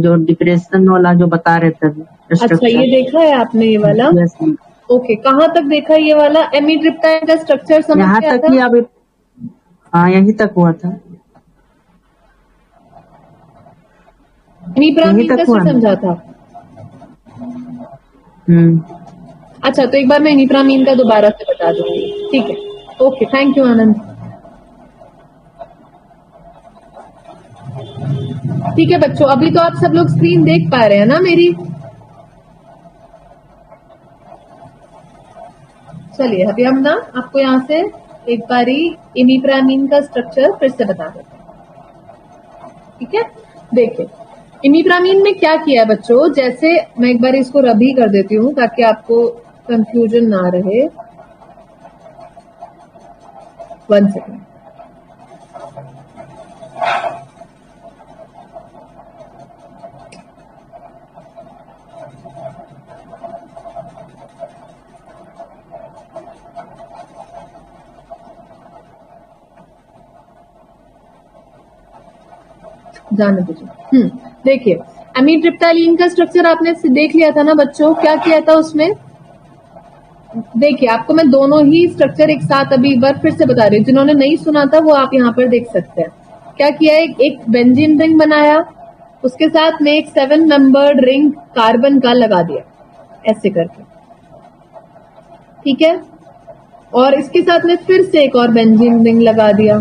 S2: जो डिप्रेशन वाला जो बता रहे थे।
S1: अच्छा, ये देखा है आपने ये वाला?
S2: Yes ma'am.
S1: ओके, कहाँ तक देखा ये वाला? एमीट्रिप्टाइलिन का स्ट्रक्चर समझ
S2: यहाँ
S1: में
S2: तक
S1: आता?
S2: ही अभी, हाँ यहीं तक हुआ था।
S1: इमीप्रामीन
S2: यहीं
S1: का
S2: तक हुआ ना?
S1: समझा था? अच्छा, तो एक बार मैं इमीप्रामीन का दोबारा से बता दूंगी, ठीक है? ओके, थैंक यू आनंद। ठीक है बच्चों, अभी तो आप सब लोग स्क्रीन देख पा रहे हैं ना मेरी? चलिए, अभी हम ना आपको यहाँ से एक बारी इमीप्रामीन का स्ट्रक्चर फिर से बता देते हैं, ठीक है? देखिए, इमीप्रामीन में क्या किया है बच्चों, जैसे मैं एक बार इसको रब ही कर देती हूँ ताकि आपको कंफ्यूजन ना रहे, 1 सेकेंड। जाने दीजिए। देखिए एमीट्रिप्टाइलिन का स्ट्रक्चर आपने देख लिया था ना बच्चों, क्या किया था उसमें। देखिए आपको मैं दोनों ही स्ट्रक्चर एक साथ अभी एक बार फिर से बता रही हूँ, जिन्होंने नहीं सुना था वो आप यहाँ पर देख सकते हैं। क्या किया है, एक बेंजीन रिंग बनाया, उसके साथ में एक 7 मेंबर्ड रिंग कार्बन का लगा दिया ऐसे करके, ठीक है। और इसके साथ में फिर से एक और बेंजीन रिंग लगा दिया,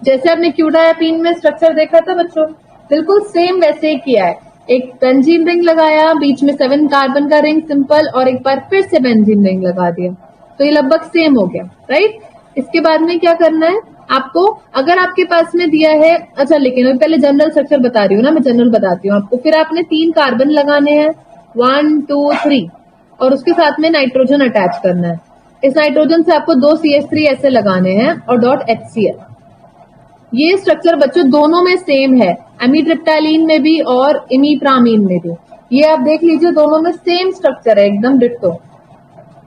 S1: जैसे आपने क्यूडायापीन में स्ट्रक्चर देखा था बच्चों, बिल्कुल सेम वैसे ही किया है। एक बेंजीन रिंग लगाया, बीच में 7 कार्बन का रिंग सिंपल, और एक बार फिर से बेंजीन रिंग लगा दिया, तो ये लगभग सेम हो गया, राइट। इसके बाद में क्या करना है आपको, अगर आपके पास में दिया है, अच्छा लेकिन पहले जनरल स्ट्रक्चर बता रही हूँ ना, मैं जनरल बताती हूँ आपको। फिर आपने 3 कार्बन लगाने हैं, 1 2 3, और उसके साथ में नाइट्रोजन अटैच करना है। इस नाइट्रोजन से आपको 2 CH3 ऐसे लगाने हैं और .HCl। ये स्ट्रक्चर बच्चों दोनों में सेम है, एमीट्रिप्टाइलिन में भी और इमीप्रामीन में भी। ये आप देख लीजिए, दोनों में सेम स्ट्रक्चर है, एकदम डिट्टो,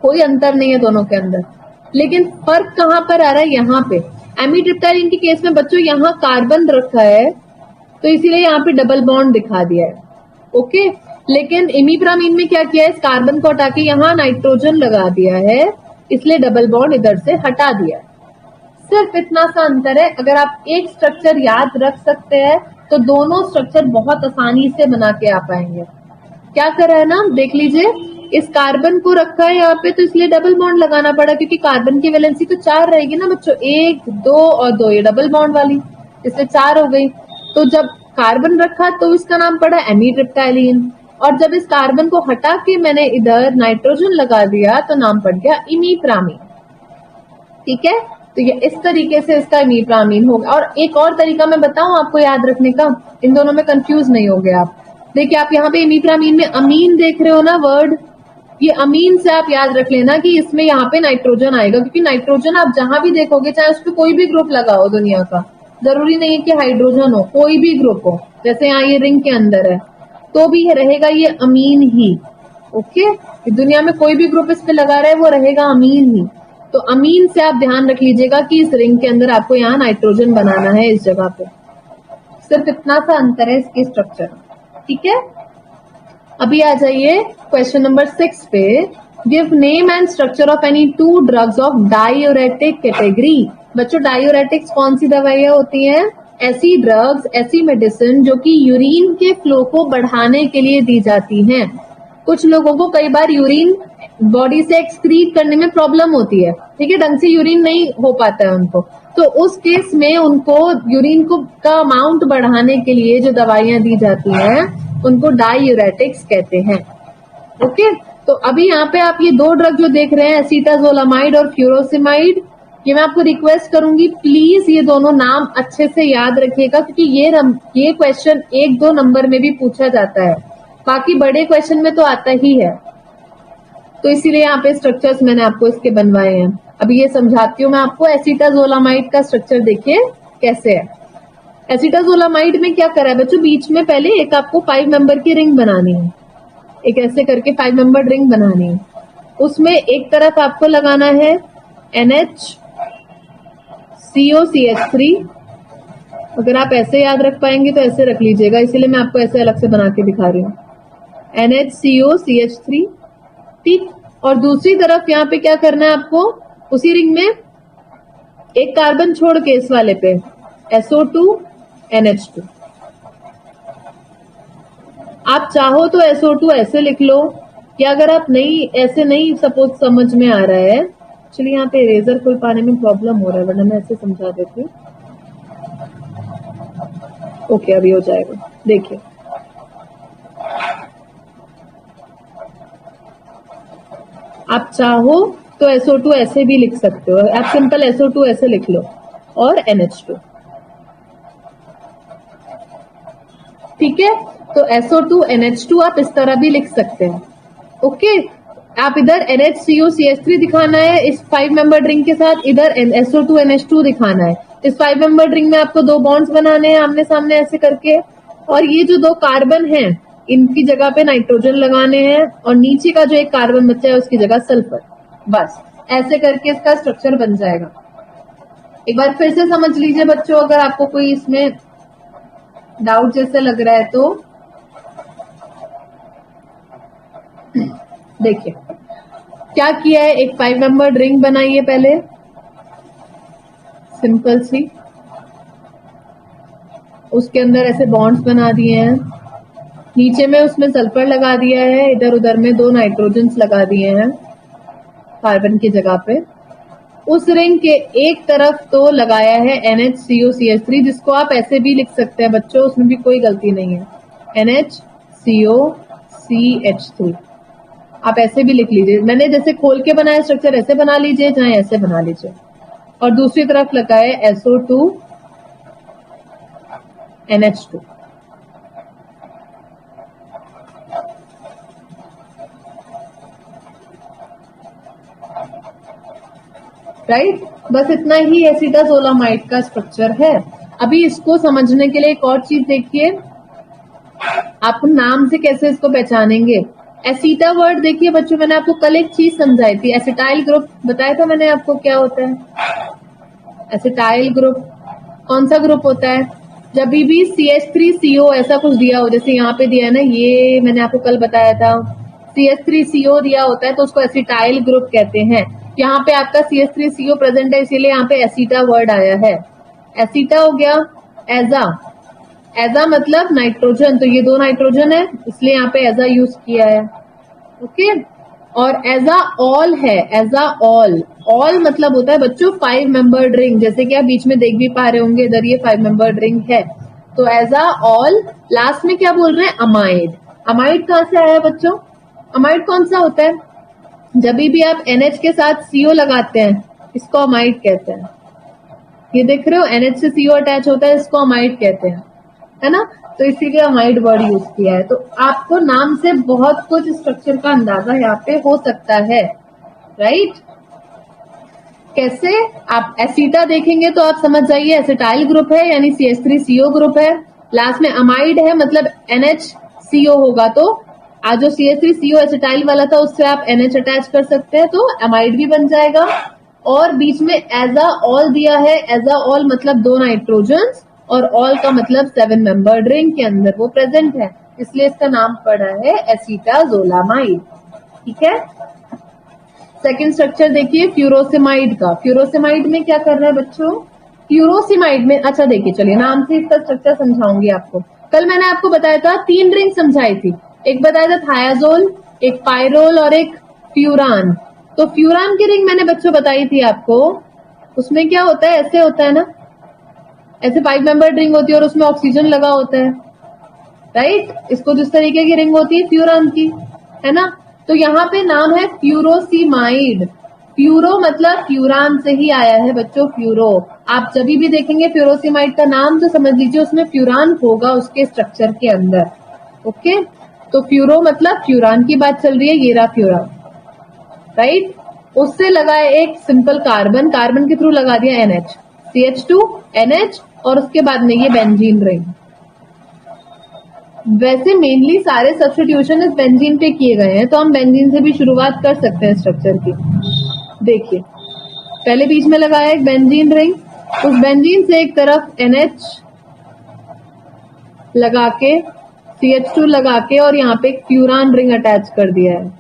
S1: कोई अंतर नहीं है दोनों के अंदर। लेकिन फर्क कहाँ पर आ रहा है, यहाँ पे। एमीट्रिप्टाइलिन के केस में बच्चों यहाँ कार्बन रखा है, तो इसीलिए यहाँ पे डबल बॉन्ड दिखा दिया है, ओके। लेकिन इमीप्रामीन में क्या किया है, इस कार्बन को हटा के यहाँ नाइट्रोजन लगा दिया है, इसलिए डबल बॉन्ड इधर से हटा दिया है। सिर्फ इतना सा अंतर है। अगर आप एक स्ट्रक्चर याद रख सकते हैं तो दोनों स्ट्रक्चर बहुत आसानी से बना के आ पाएंगे। क्या करा है ना, देख लीजिए, इस कार्बन को रखा है यहाँ पे, तो इसलिए डबल बॉन्ड लगाना पड़ा, क्योंकि कार्बन की वैलेंसी तो 4 रहेगी ना बच्चों, 1 2 और 2, ये डबल बॉन्ड वाली, इसलिए 4 हो गई। तो जब कार्बन रखा तो इसका नाम पड़ा एमीट्रिप्टाइलिन, और जब इस कार्बन को हटा के मैंने इधर नाइट्रोजन लगा दिया तो नाम पड़ गया इमीप्रामीन, ठीक है। तो ये इस तरीके से इसका इमीप्रामीन होगा। और एक और तरीका मैं बताऊं आपको याद रखने का, इन दोनों में कंफ्यूज नहीं हो गया आप। देखिए आप यहाँ पे इमीप्रामीन में अमीन देख रहे हो ना वर्ड, ये अमीन से आप याद रख लेना कि इसमें यहाँ पे नाइट्रोजन आएगा, क्योंकि नाइट्रोजन आप जहां भी देखोगे, चाहे उस पर कोई भी ग्रुप लगाओ दुनिया का, जरूरी नहीं है कि हाइड्रोजन हो, कोई भी ग्रुप हो, जैसे यहाँ ये रिंग के अंदर है, तो भी ये रहेगा ये अमीन ही, ओके। दुनिया में कोई भी ग्रुप इस पे लगा रहा है वो रहेगा अमीन ही। तो अमीन से आप ध्यान रख लीजिएगा कि इस रिंग के अंदर आपको यहाँ नाइट्रोजन बनाना है इस जगह पे, सिर्फ इतना सा अंतर है इसकी स्ट्रक्चर, ठीक है। अभी आ जाइए क्वेश्चन नंबर 6 पे। Give name and structure of any 2 drugs of diuretic category. बच्चों डायूरेटिक्स कौन सी दवाइयां होती हैं, ऐसी ड्रग्स, ऐसी मेडिसिन जो कि यूरिन के फ्लो को बढ़ाने के लिए दी जाती हैं। कुछ लोगों को कई बार यूरिन बॉडी से एक्सक्रीट करने में प्रॉब्लम होती है, ठीक है, ढंग से यूरिन नहीं हो पाता है उनको, तो उस केस में उनको यूरिन को का अमाउंट बढ़ाने के लिए जो दवाइयां दी जाती हैं उनको डायूरेटिक्स कहते हैं, ओके। तो अभी यहाँ पे आप ये 2 ड्रग जो देख रहे हैं, एसीटाजोलामाइड और फ्यूरोसिमाइड, ये मैं आपको रिक्वेस्ट करूंगी प्लीज ये दोनों नाम अच्छे से याद रखिएगा, क्योंकि ये क्वेश्चन 1-2 नंबर में भी पूछा जाता है, बाकी बड़े क्वेश्चन में तो आता ही है। तो इसीलिए यहाँ पे स्ट्रक्चर्स मैंने आपको इसके बनवाए हैं। अभी ये समझाती हूँ मैं आपको। एसीटाजोलामाइड का स्ट्रक्चर देखिए कैसे है। एसीटाजोलामाइड में क्या करा है बच्चों, बीच में पहले एक आपको 5 मेंबर की रिंग बनानी है, एक ऐसे करके 5 मेंबर रिंग बनानी है। उसमें एक तरफ आपको लगाना है NHCOCH3। अगर आप ऐसे याद रख पाएंगे तो ऐसे रख लीजिएगा, इसीलिए मैं आपको ऐसे अलग से बना के दिखा रही हूँ, NHCOCH3, ठीक। और दूसरी तरफ यहाँ पे क्या करना है आपको, उसी रिंग में एक कार्बन छोड़ के इस वाले पे SO2 NH2। आप चाहो तो SO2 ऐसे लिख लो, या अगर आप नहीं ऐसे नहीं सपोज समझ में आ रहा है, चलिए यहाँ पे इरेजर खुल पाने में प्रॉब्लम हो रहा है, वरना मैं ऐसे समझा देती हूँ। ओके अभी हो जाएगा, देखिए आप चाहो तो SO2 ऐसे भी लिख सकते हो, आप सिंपल SO2 ऐसे लिख लो और NH2, ठीक है। तो SO2 NH2 आप इस तरह भी लिख सकते हैं, ओके, आप इधर NHCOCH3 दिखाना है इस 5 मेंबर रिंग के साथ, इधर SO2 NH2 दिखाना है। इस 5 मेंबर रिंग में आपको 2 बॉन्ड्स बनाने हैं आमने सामने ऐसे करके, और ये जो 2 कार्बन हैं इनकी जगह पे नाइट्रोजन लगाने हैं, और नीचे का जो एक कार्बन बचा है उसकी जगह सल्फर। बस ऐसे करके इसका स्ट्रक्चर बन जाएगा। एक बार फिर से समझ लीजिए बच्चों, अगर आपको कोई इसमें डाउट जैसे लग रहा है तो देखिए क्या किया है। एक 5 मेंबर रिंग बनाई है पहले, सिंपल सी, उसके अंदर ऐसे बॉन्ड्स बना दिए हैं, नीचे में उसमें सल्फर लगा दिया है, इधर उधर में 2 नाइट्रोजन्स लगा दिए हैं कार्बन की जगह पे। उस रिंग के एक तरफ तो लगाया है NHCOCH3, जिसको आप ऐसे भी लिख सकते हैं बच्चों, उसमें भी कोई गलती नहीं है, NHCOCH3 आप ऐसे भी लिख लीजिए। मैंने जैसे खोल के बनाया स्ट्रक्चर ऐसे बना लीजिए, चाहे ऐसे बना लीजिए। और दूसरी तरफ लगा है SO2 NH2। राइट, बस इतना ही एसिटाजोलामाइड का स्ट्रक्चर है। अभी इसको समझने के लिए एक और चीज देखिए, आप नाम से कैसे इसको पहचानेंगे। एसिटा वर्ड देखिए बच्चों, मैंने आपको कल एक चीज समझाई थी, एसिटाइल ग्रुप बताया था मैंने आपको क्या होता है। एसिटाइल ग्रुप कौन सा ग्रुप होता है, जब भी CH3CO ऐसा कुछ दिया हो, जैसे यहाँ पे दिया है ना, ये मैंने आपको कल बताया था CH3CO दिया होता है तो उसको एसिटाइल ग्रुप कहते हैं। यहाँ पे आपका CH3CO प्रेजेंट है, इसीलिए यहाँ पे एसिटा वर्ड आया है। एसिटा हो गया। एजा, एजा मतलब नाइट्रोजन, तो ये 2 नाइट्रोजन है इसलिए यहाँ पे एजा यूज किया है। ओके, और एजा ऑल है, एजा ऑल, ऑल मतलब होता है बच्चों 5 मेंबर्ड रिंग, जैसे कि आप बीच में देख भी पा रहे होंगे इधर ये 5 मेंबर्ड रिंग है। तो एजा ऑल, लास्ट में क्या बोल रहे हैं, अमाइड। अमाइड कहाँ से आया है बच्चों, अमाइड कौन सा होता है, जब भी आप NH के साथ CO लगाते हैं इसको अमाइड कहते हैं। ये देख रहे हो NH से CO अटैच होता है, इसको अमाइड कहते हैं, है ना। तो इसीलिए अमाइड वर्ड यूज किया है। तो आपको नाम से बहुत कुछ स्ट्रक्चर का अंदाजा यहाँ पे हो सकता है, राइट। कैसे, आप एसिटा देखेंगे तो आप समझ जाइए एसिटाइल ग्रुप है यानी CH3CO ग्रुप है, लास्ट में अमाइड है मतलब NHCO होगा, तो आज जो CH3CO एसिटाइल वाला था उससे आप NH अटैच कर सकते हैं तो अमाइड भी बन जाएगा। और बीच में एजा ऑल दिया है, एजा ऑल मतलब 2 नाइट्रोजन्स, और ऑल का मतलब 7 मेंबर्ड रिंग के अंदर वो प्रेजेंट है, इसलिए इसका नाम पड़ा है एसिटाजोलामाइड। ठीक है। सेकंड स्ट्रक्चर देखिए फ्यूरोसिमाइड का। फ्यूरोसिमाइड में क्या कर रहा है बच्चों, फ्यूरोसिमाइड में, अच्छा देखिए चलिए नाम से इसका स्ट्रक्चर समझाऊंगी आपको। कल मैंने आपको बताया था 3 रिंग समझाई थी, एक बताया था थायाजोल, एक पायरोल और एक फ्यूरान। तो फ्यूरान की रिंग मैंने बच्चों बताई थी आपको, उसमें क्या होता है, ऐसे होता है ना, ऐसे 5 मेंबर्ड रिंग होती है और उसमें ऑक्सीजन लगा होता है, राइट। इसको जिस तरीके की रिंग होती है फ्यूरान की, है ना। तो यहाँ पे नाम है फ्यूरोसिमाइड। फ्यूरो मतलब फ्यूरान से ही आया है बच्चों, फ्यूरो। आप जब भी देखेंगे फ्यूरोसिमाइड का नाम तो समझ लीजिए उसमें फ्यूरान होगा उसके स्ट्रक्चर के अंदर। ओके, तो फ्यूरो मतलब फ्यूरान की बात चल रही है, ये रहा फ्यूरान, राइट। उससे लगा है एक सिंपल कार्बन, कार्बन के थ्रू लगा दिया NH, CH2 NH, और उसके बाद में ये बेंजीन रिंग। वैसे मेनली सारे सब्स्टिट्यूशन इस बेंजीन पे किए गए हैं, तो हम बेंजीन से भी शुरुआत कर सकते हैं स्ट्रक्चर की। देखिए पहले बीच में लगाया एक बेंजीन रिंग, उस बेंजीन से एक तरफ NH लगा के, CH2 लगा के, और यहाँ पे एक फ्यूरान रिंग अटैच कर दिया है।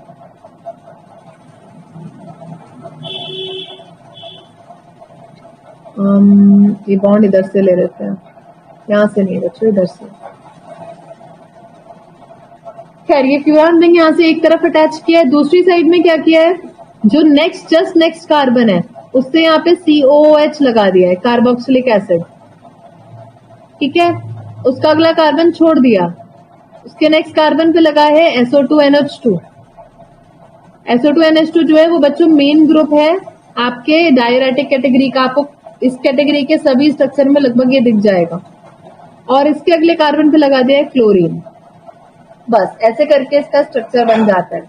S1: ये बॉन्ड इधर से ले लेते हैं, यहाँ से नहीं बच्चों, इधर से। खैर ये फ्यूरान रिंग यहाँ से एक तरफ अटैच किया है, दूसरी साइड में क्या किया है, जो जस्ट नेक्स्ट कार्बन है उससे यहाँ पे COOH लगा दिया है, कार्बोक्सिलिक एसिड। ठीक है, उसका अगला कार्बन छोड़ दिया, उसके नेक्स्ट कार्बन पे लगा है SO2NH2। SO2NH2 जो है वो बच्चों मेन ग्रुप है आपके डायरेटिक कैटेगरी का, आपको इस कैटेगरी के सभी स्ट्रक्चर में लगभग ये दिख जाएगा। और इसके अगले कार्बन पे लगा दिया है क्लोरीन। बस ऐसे करके इसका स्ट्रक्चर बन जाता है।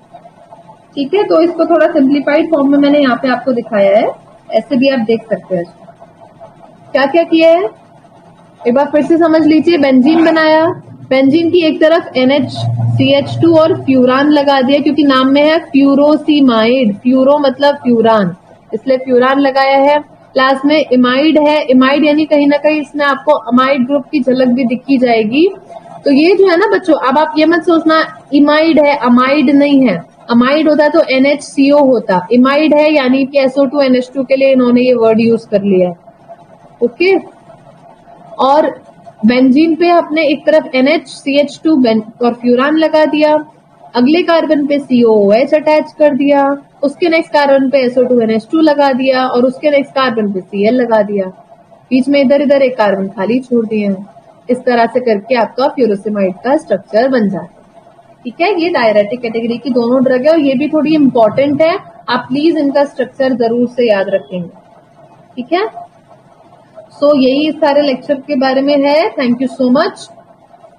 S1: ठीक है, तो इसको थोड़ा सिंप्लीफाइड फॉर्म में मैंने यहाँ पे आपको दिखाया है, ऐसे भी आप देख सकते हैं। क्या क्या किया है एक बार फिर से समझ लीजिए। बेंजीन बनाया, बेंजीन की एक तरफ NHCH2 और फ्यूरान लगा दिया, क्योंकि नाम में है फ्यूरोसीमाइड, फ्यूरो मतलब फ्यूरान, इसलिए फ्यूरान लगाया है। लास्ट में इमाइड है, इमाइड यानी कहीं ना कहीं इसमें आपको अमाइड ग्रुप की झलक भी दिखी जाएगी। तो ये जो है ना बच्चों, अब आप ये मत सोचना इमाइड है, अमाइड नहीं है। अमाइड होता तो NHCO होता, इमाइड है यानी कि SO2 NH2 के लिए इन्होंने ये वर्ड यूज कर लिया है। ओके, और बेंजीन पे आपने एक तरफ NHCH2 और फ्यूरान लगा दिया, अगले कार्बन पे COOH अटैच कर दिया, उसके नेक्स्ट कार्बन पे SO2 NH2 लगा दिया और उसके नेक्स्ट कार्बन पे Cl लगा दिया, बीच में इधर इधर एक कार्बन खाली छोड़ दिए हैं। इस तरह से करके आपका फ्यूरोसिमाइड का स्ट्रक्चर बन जाता है। ठीक है, ये डायरेटिक कैटेगरी की दोनों ड्रग है और ये भी थोड़ी इंपॉर्टेंट है, आप प्लीज इनका स्ट्रक्चर जरूर से याद रखेंगे। ठीक है, सो यही इस सारे लेक्चर के बारे में है। Thank you so much.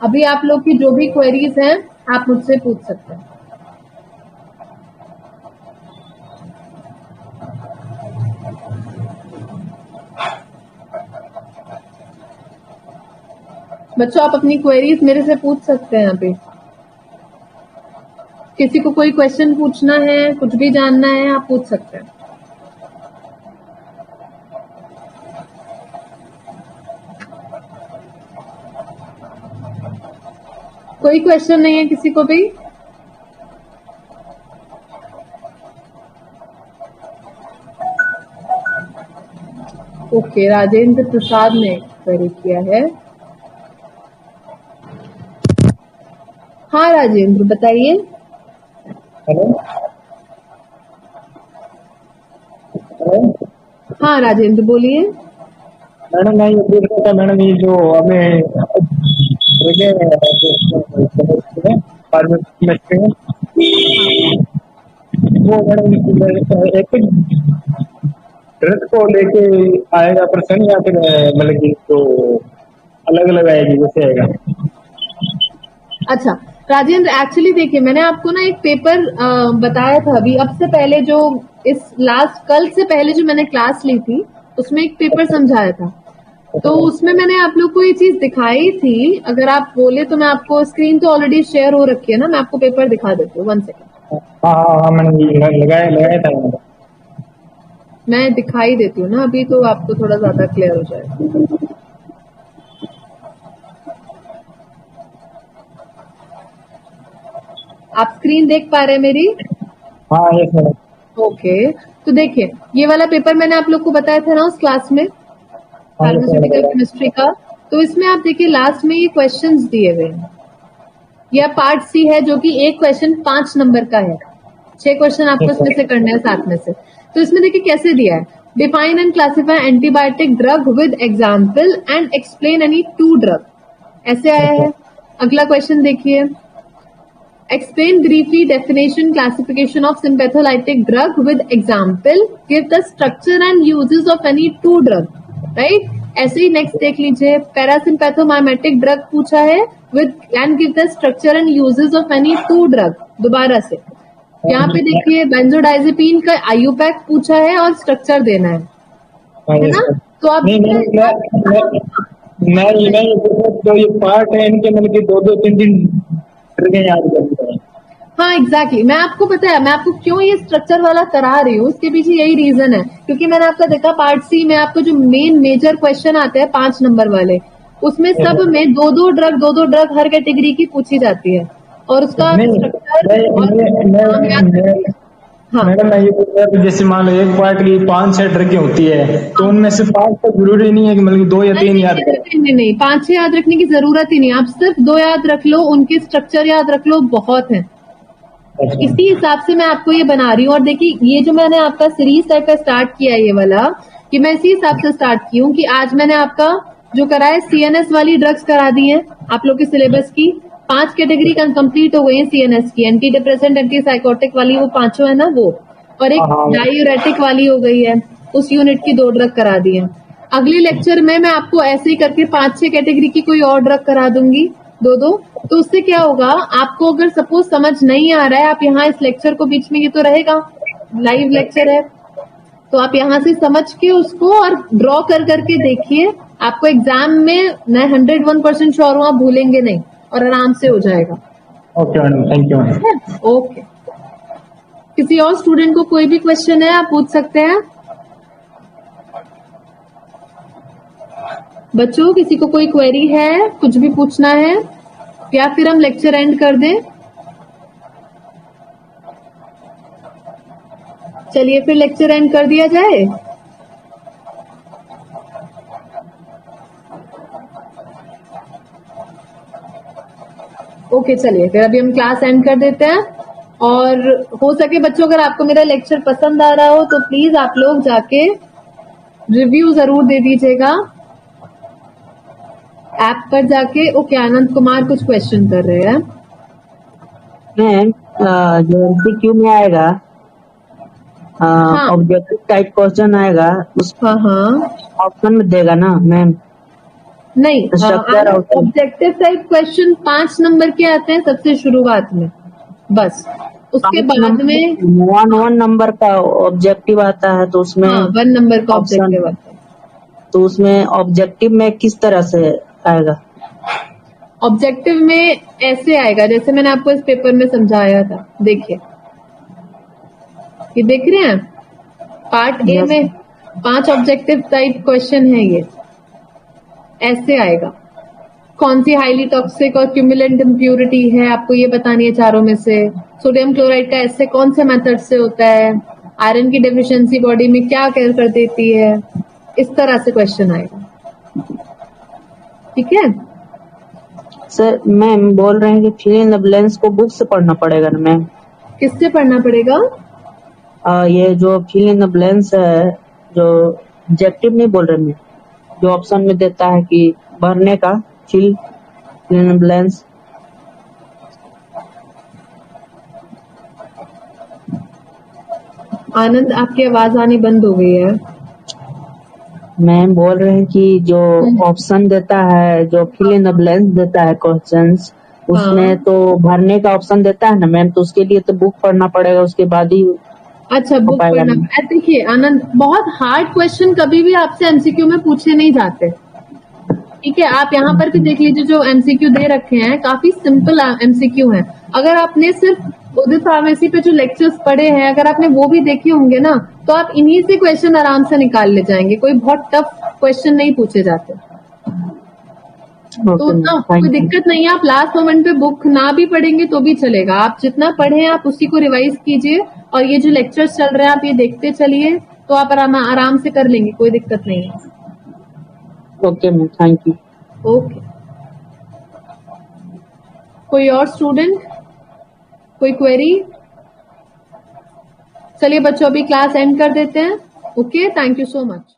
S1: अभी आप लोग की जो भी क्वेरीज हैं आप मुझसे पूछ सकते हैं। बच्चों आप अपनी क्वेरीज मेरे से पूछ सकते हैं। अभी किसी को कोई क्वेश्चन पूछना है, कुछ भी जानना है, आप पूछ सकते हैं। कोई क्वेश्चन नहीं है किसी को भी? ओके, राजेंद्र प्रसाद ने क्वेरी किया है। हाँ राजेंद्र बताइए।
S3: हेलो हेलो
S1: हाँ राजेंद्र बोलिए।
S3: मैडम, मैं ये पूछ रहा था मैडम, ये जो हमें केमिस्ट्री में वो मैडम एक ड्रग को लेके आएगा प्रश्न या फिर मतलब कि तो अलग अलग आएगी, जैसे आएगा?
S1: अच्छा राजेंद्र, एक्चुअली देखिए मैंने आपको ना एक पेपर बताया था अभी, अब से पहले जो इस लास्ट कल से पहले जो मैंने क्लास ली थी उसमें एक पेपर समझाया था, तो उसमें मैंने आप लोग को ये चीज दिखाई थी। अगर आप बोले तो मैं आपको, स्क्रीन तो ऑलरेडी शेयर हो रखी है ना, मैं आपको पेपर दिखा देती हूँ। 1 सेकेंड।
S3: हाँ मैंने लगाया था।
S1: मैं दिखाई देती हूँ ना अभी, तो आपको थोड़ा ज्यादा क्लियर हो जाएगा। आप स्क्रीन देख पा रहे हैं मेरी?
S3: हाँ यस मैडम।
S1: ओके, तो देखिए ये वाला पेपर मैंने आप लोग को बताया था ना उस क्लास में, फार्मास्यूटिकल केमिस्ट्री का। तो इसमें आप देखिए लास्ट में ये क्वेश्चंस दिए हुए हैं, यह पार्ट सी है जो कि एक क्वेश्चन 5 नंबर का है। 6 क्वेश्चन आपको इसमें से करने हैं 7 में से। तो इसमें देखिए कैसे दिया है, define and classify antibiotic drug with example and explain any 2 drug, ऐसे आया है। अगला क्वेश्चन देखिए, explain briefly definition classification of sympatholytic drug with example, give the structure and uses of any 2 drug, right? ऐसे ही नेक्स्ट देख लीजिए, parasympathomimetic drug पूछा है with and give the structure and uses of any 2 drug. दोबारा से यहाँ पे देखिए बेंजोडाइजेपिन का आयुपैक पूछा है और स्ट्रक्चर देना है ना। तो आप
S3: तो ये पार्ट है इनके, मतलब कि 2-2, 3-3 याद करते हैं।
S1: हाँ एग्जैक्टली, मैं आपको पता है मैं आपको क्यों ये स्ट्रक्चर वाला करा रही हूँ, इसके पीछे यही रीजन है, क्योंकि मैंने आपका देखा पार्ट सी में आपको जो मेन मेजर क्वेश्चन आते हैं 5 नंबर वाले, उसमें सब में 2-2 ड्रग हर कैटेगरी की पूछी जाती है और उसका
S3: मैडम मैं ये पूछ रहा था, जैसे मान लो एक पार्ट की 5-6 ड्रगें होती है, तो उनमें से 5 तो जरूरी नहीं है कि मतलब 2 या 3 याद रखें।
S1: नहीं 5-6 याद रखने की जरूरत ही नहीं, आप सिर्फ 2 याद रख लो, उनके स्ट्रक्चर याद रख लो, बहुत है। इसी हिसाब से मैं आपको ये बना रही हूँ। और देखिए ये जो मैंने आपका सीरीज टाइप का स्टार्ट किया है ये वाला, कि मैं इसी हिसाब से स्टार्ट की हूँ कि आज मैंने आपका जो करा है CNS वाली ड्रग्स करा दी है आप लोग के सिलेबस की। 5 कैटेगरी कंप्लीट हो गई है CNS की, एंटी डिप्रेसेंट एंटी साइकोटिक वाली वो 5 है ना वो, और एक डायूरेटिक वाली हो गई है, उस यूनिट की 2 ड्रग करा दी है। अगले लेक्चर में मैं आपको ऐसे ही करके 5-6 कैटेगरी की कोई और ड्रग करा दूंगी दो तो उससे क्या होगा, आपको अगर सपोज समझ नहीं आ रहा है, आप यहाँ इस लेक्चर को बीच में, ये तो रहेगा लाइव लेक्चर है, तो आप यहाँ से समझ के उसको और ड्रॉ कर करके देखिए, आपको एग्जाम में मैं 101% श्योर हूँ आप भूलेंगे नहीं और आराम से हो जाएगा।
S3: Okay madam, thank you madam.
S1: Okay, किसी और स्टूडेंट को कोई भी क्वेश्चन है आप पूछ सकते हैं। बच्चों किसी को कोई क्वेरी है, कुछ भी पूछना है, या फिर हम लेक्चर एंड कर दें? चलिए फिर लेक्चर एंड कर दिया जाए। ओके चलिए फिर अभी हम क्लास एंड कर देते हैं। और हो सके बच्चों अगर आपको मेरा लेक्चर पसंद आ रहा हो तो प्लीज आप लोग जाके रिव्यू जरूर दे दीजिएगा ऐप पर जाके। ओके, आनंद कुमार कुछ क्वेश्चन कर रहे हैं।
S2: मैम जो एमसीक्यू में आएगा
S1: हाँ
S2: ऑब्जेक्टिव टाइप क्वेश्चन आएगा, उस
S1: हाँ हाँ
S2: ऑप्शन में देगा ना मैम?
S1: नहीं,
S2: structure
S1: objective type question 5 number के आते हैं सबसे शुरुआत में, बस उसके बाद में
S2: 1 नंबर का ऑब्जेक्टिव आता है, तो उसमें
S1: 1 नंबर का ऑब्जेक्टिव आता है।
S2: तो उसमें ऑब्जेक्टिव में किस तरह से आएगा?
S1: ऑब्जेक्टिव में ऐसे आएगा जैसे मैंने आपको इस पेपर में समझाया था। देखिए, ये देख रहे हैं पार्ट ए में 5 ऑब्जेक्टिव टाइप क्वेश्चन है। ये ऐसे आएगा, कौन सी हाईली टॉक्सिक और क्यूमुलेंट इम्प्यूरिटी है आपको ये बतानी है चारों में से। सोडियम क्लोराइड का ऐसे कौन से मेथड से होता है, आयरन की डेफिशिएंसी बॉडी में क्या कर देती है, इस तरह से क्वेश्चन आएगा। ठीक है
S2: सर, मैम बोल रहे हैं कि फिल इन द ब्लैंक्स को बुक से पढ़ना पड़ेगा ना मैम?
S1: किससे पढ़ना पड़ेगा?
S2: ये जो फिल इन द ब्लैंक्स है, जो ऑब्जेक्टिव नहीं बोल रहे मैं, जो ऑप्शन में देता है कि भरने का, फिल इन द ब्लैंक्स।
S1: आनंद आपकी आवाज आनी बंद हो गई है।
S2: मैम बोल रहे हैं कि जो ऑप्शन देता है, जो फिल इन द ब्लैंक्स देता है क्वेश्चंस, उसमें तो भरने का ऑप्शन देता है ना मैम, तो उसके लिए तो बुक पढ़ना पड़ेगा, उसके बाद ही
S1: अच्छा बुक पढ़ना। देखिए आनंद, बहुत हार्ड क्वेश्चन कभी भी आपसे एमसीक्यू में पूछे नहीं जाते। ठीक है, आप यहाँ पर भी देख लीजिए जो एमसीक्यू दे रखे हैं काफी सिंपल एमसीक्यू हैं। अगर आपने सिर्फ उदित फार्मेसी पे जो लेक्चर्स पढ़े हैं अगर आपने वो भी देखे होंगे ना, तो आप इन्हीं से क्वेश्चन आराम से निकाल ले जाएंगे। कोई बहुत टफ क्वेश्चन नहीं पूछे जाते। तो ना कोई दिक्कत नहीं है, आप लास्ट मोमेंट पे बुक ना भी पढ़ेंगे तो भी चलेगा। आप जितना पढ़े आप उसी को रिवाइज कीजिए, और ये जो लेक्चर्स चल रहे हैं आप ये देखते चलिए, तो आप आराम से कर लेंगे, कोई दिक्कत नहीं है।
S2: Okay ma'am, thank you.
S1: Okay, कोई और स्टूडेंट, कोई क्वेरी? चलिए बच्चों अभी क्लास एंड कर देते हैं। Okay, thank you so much.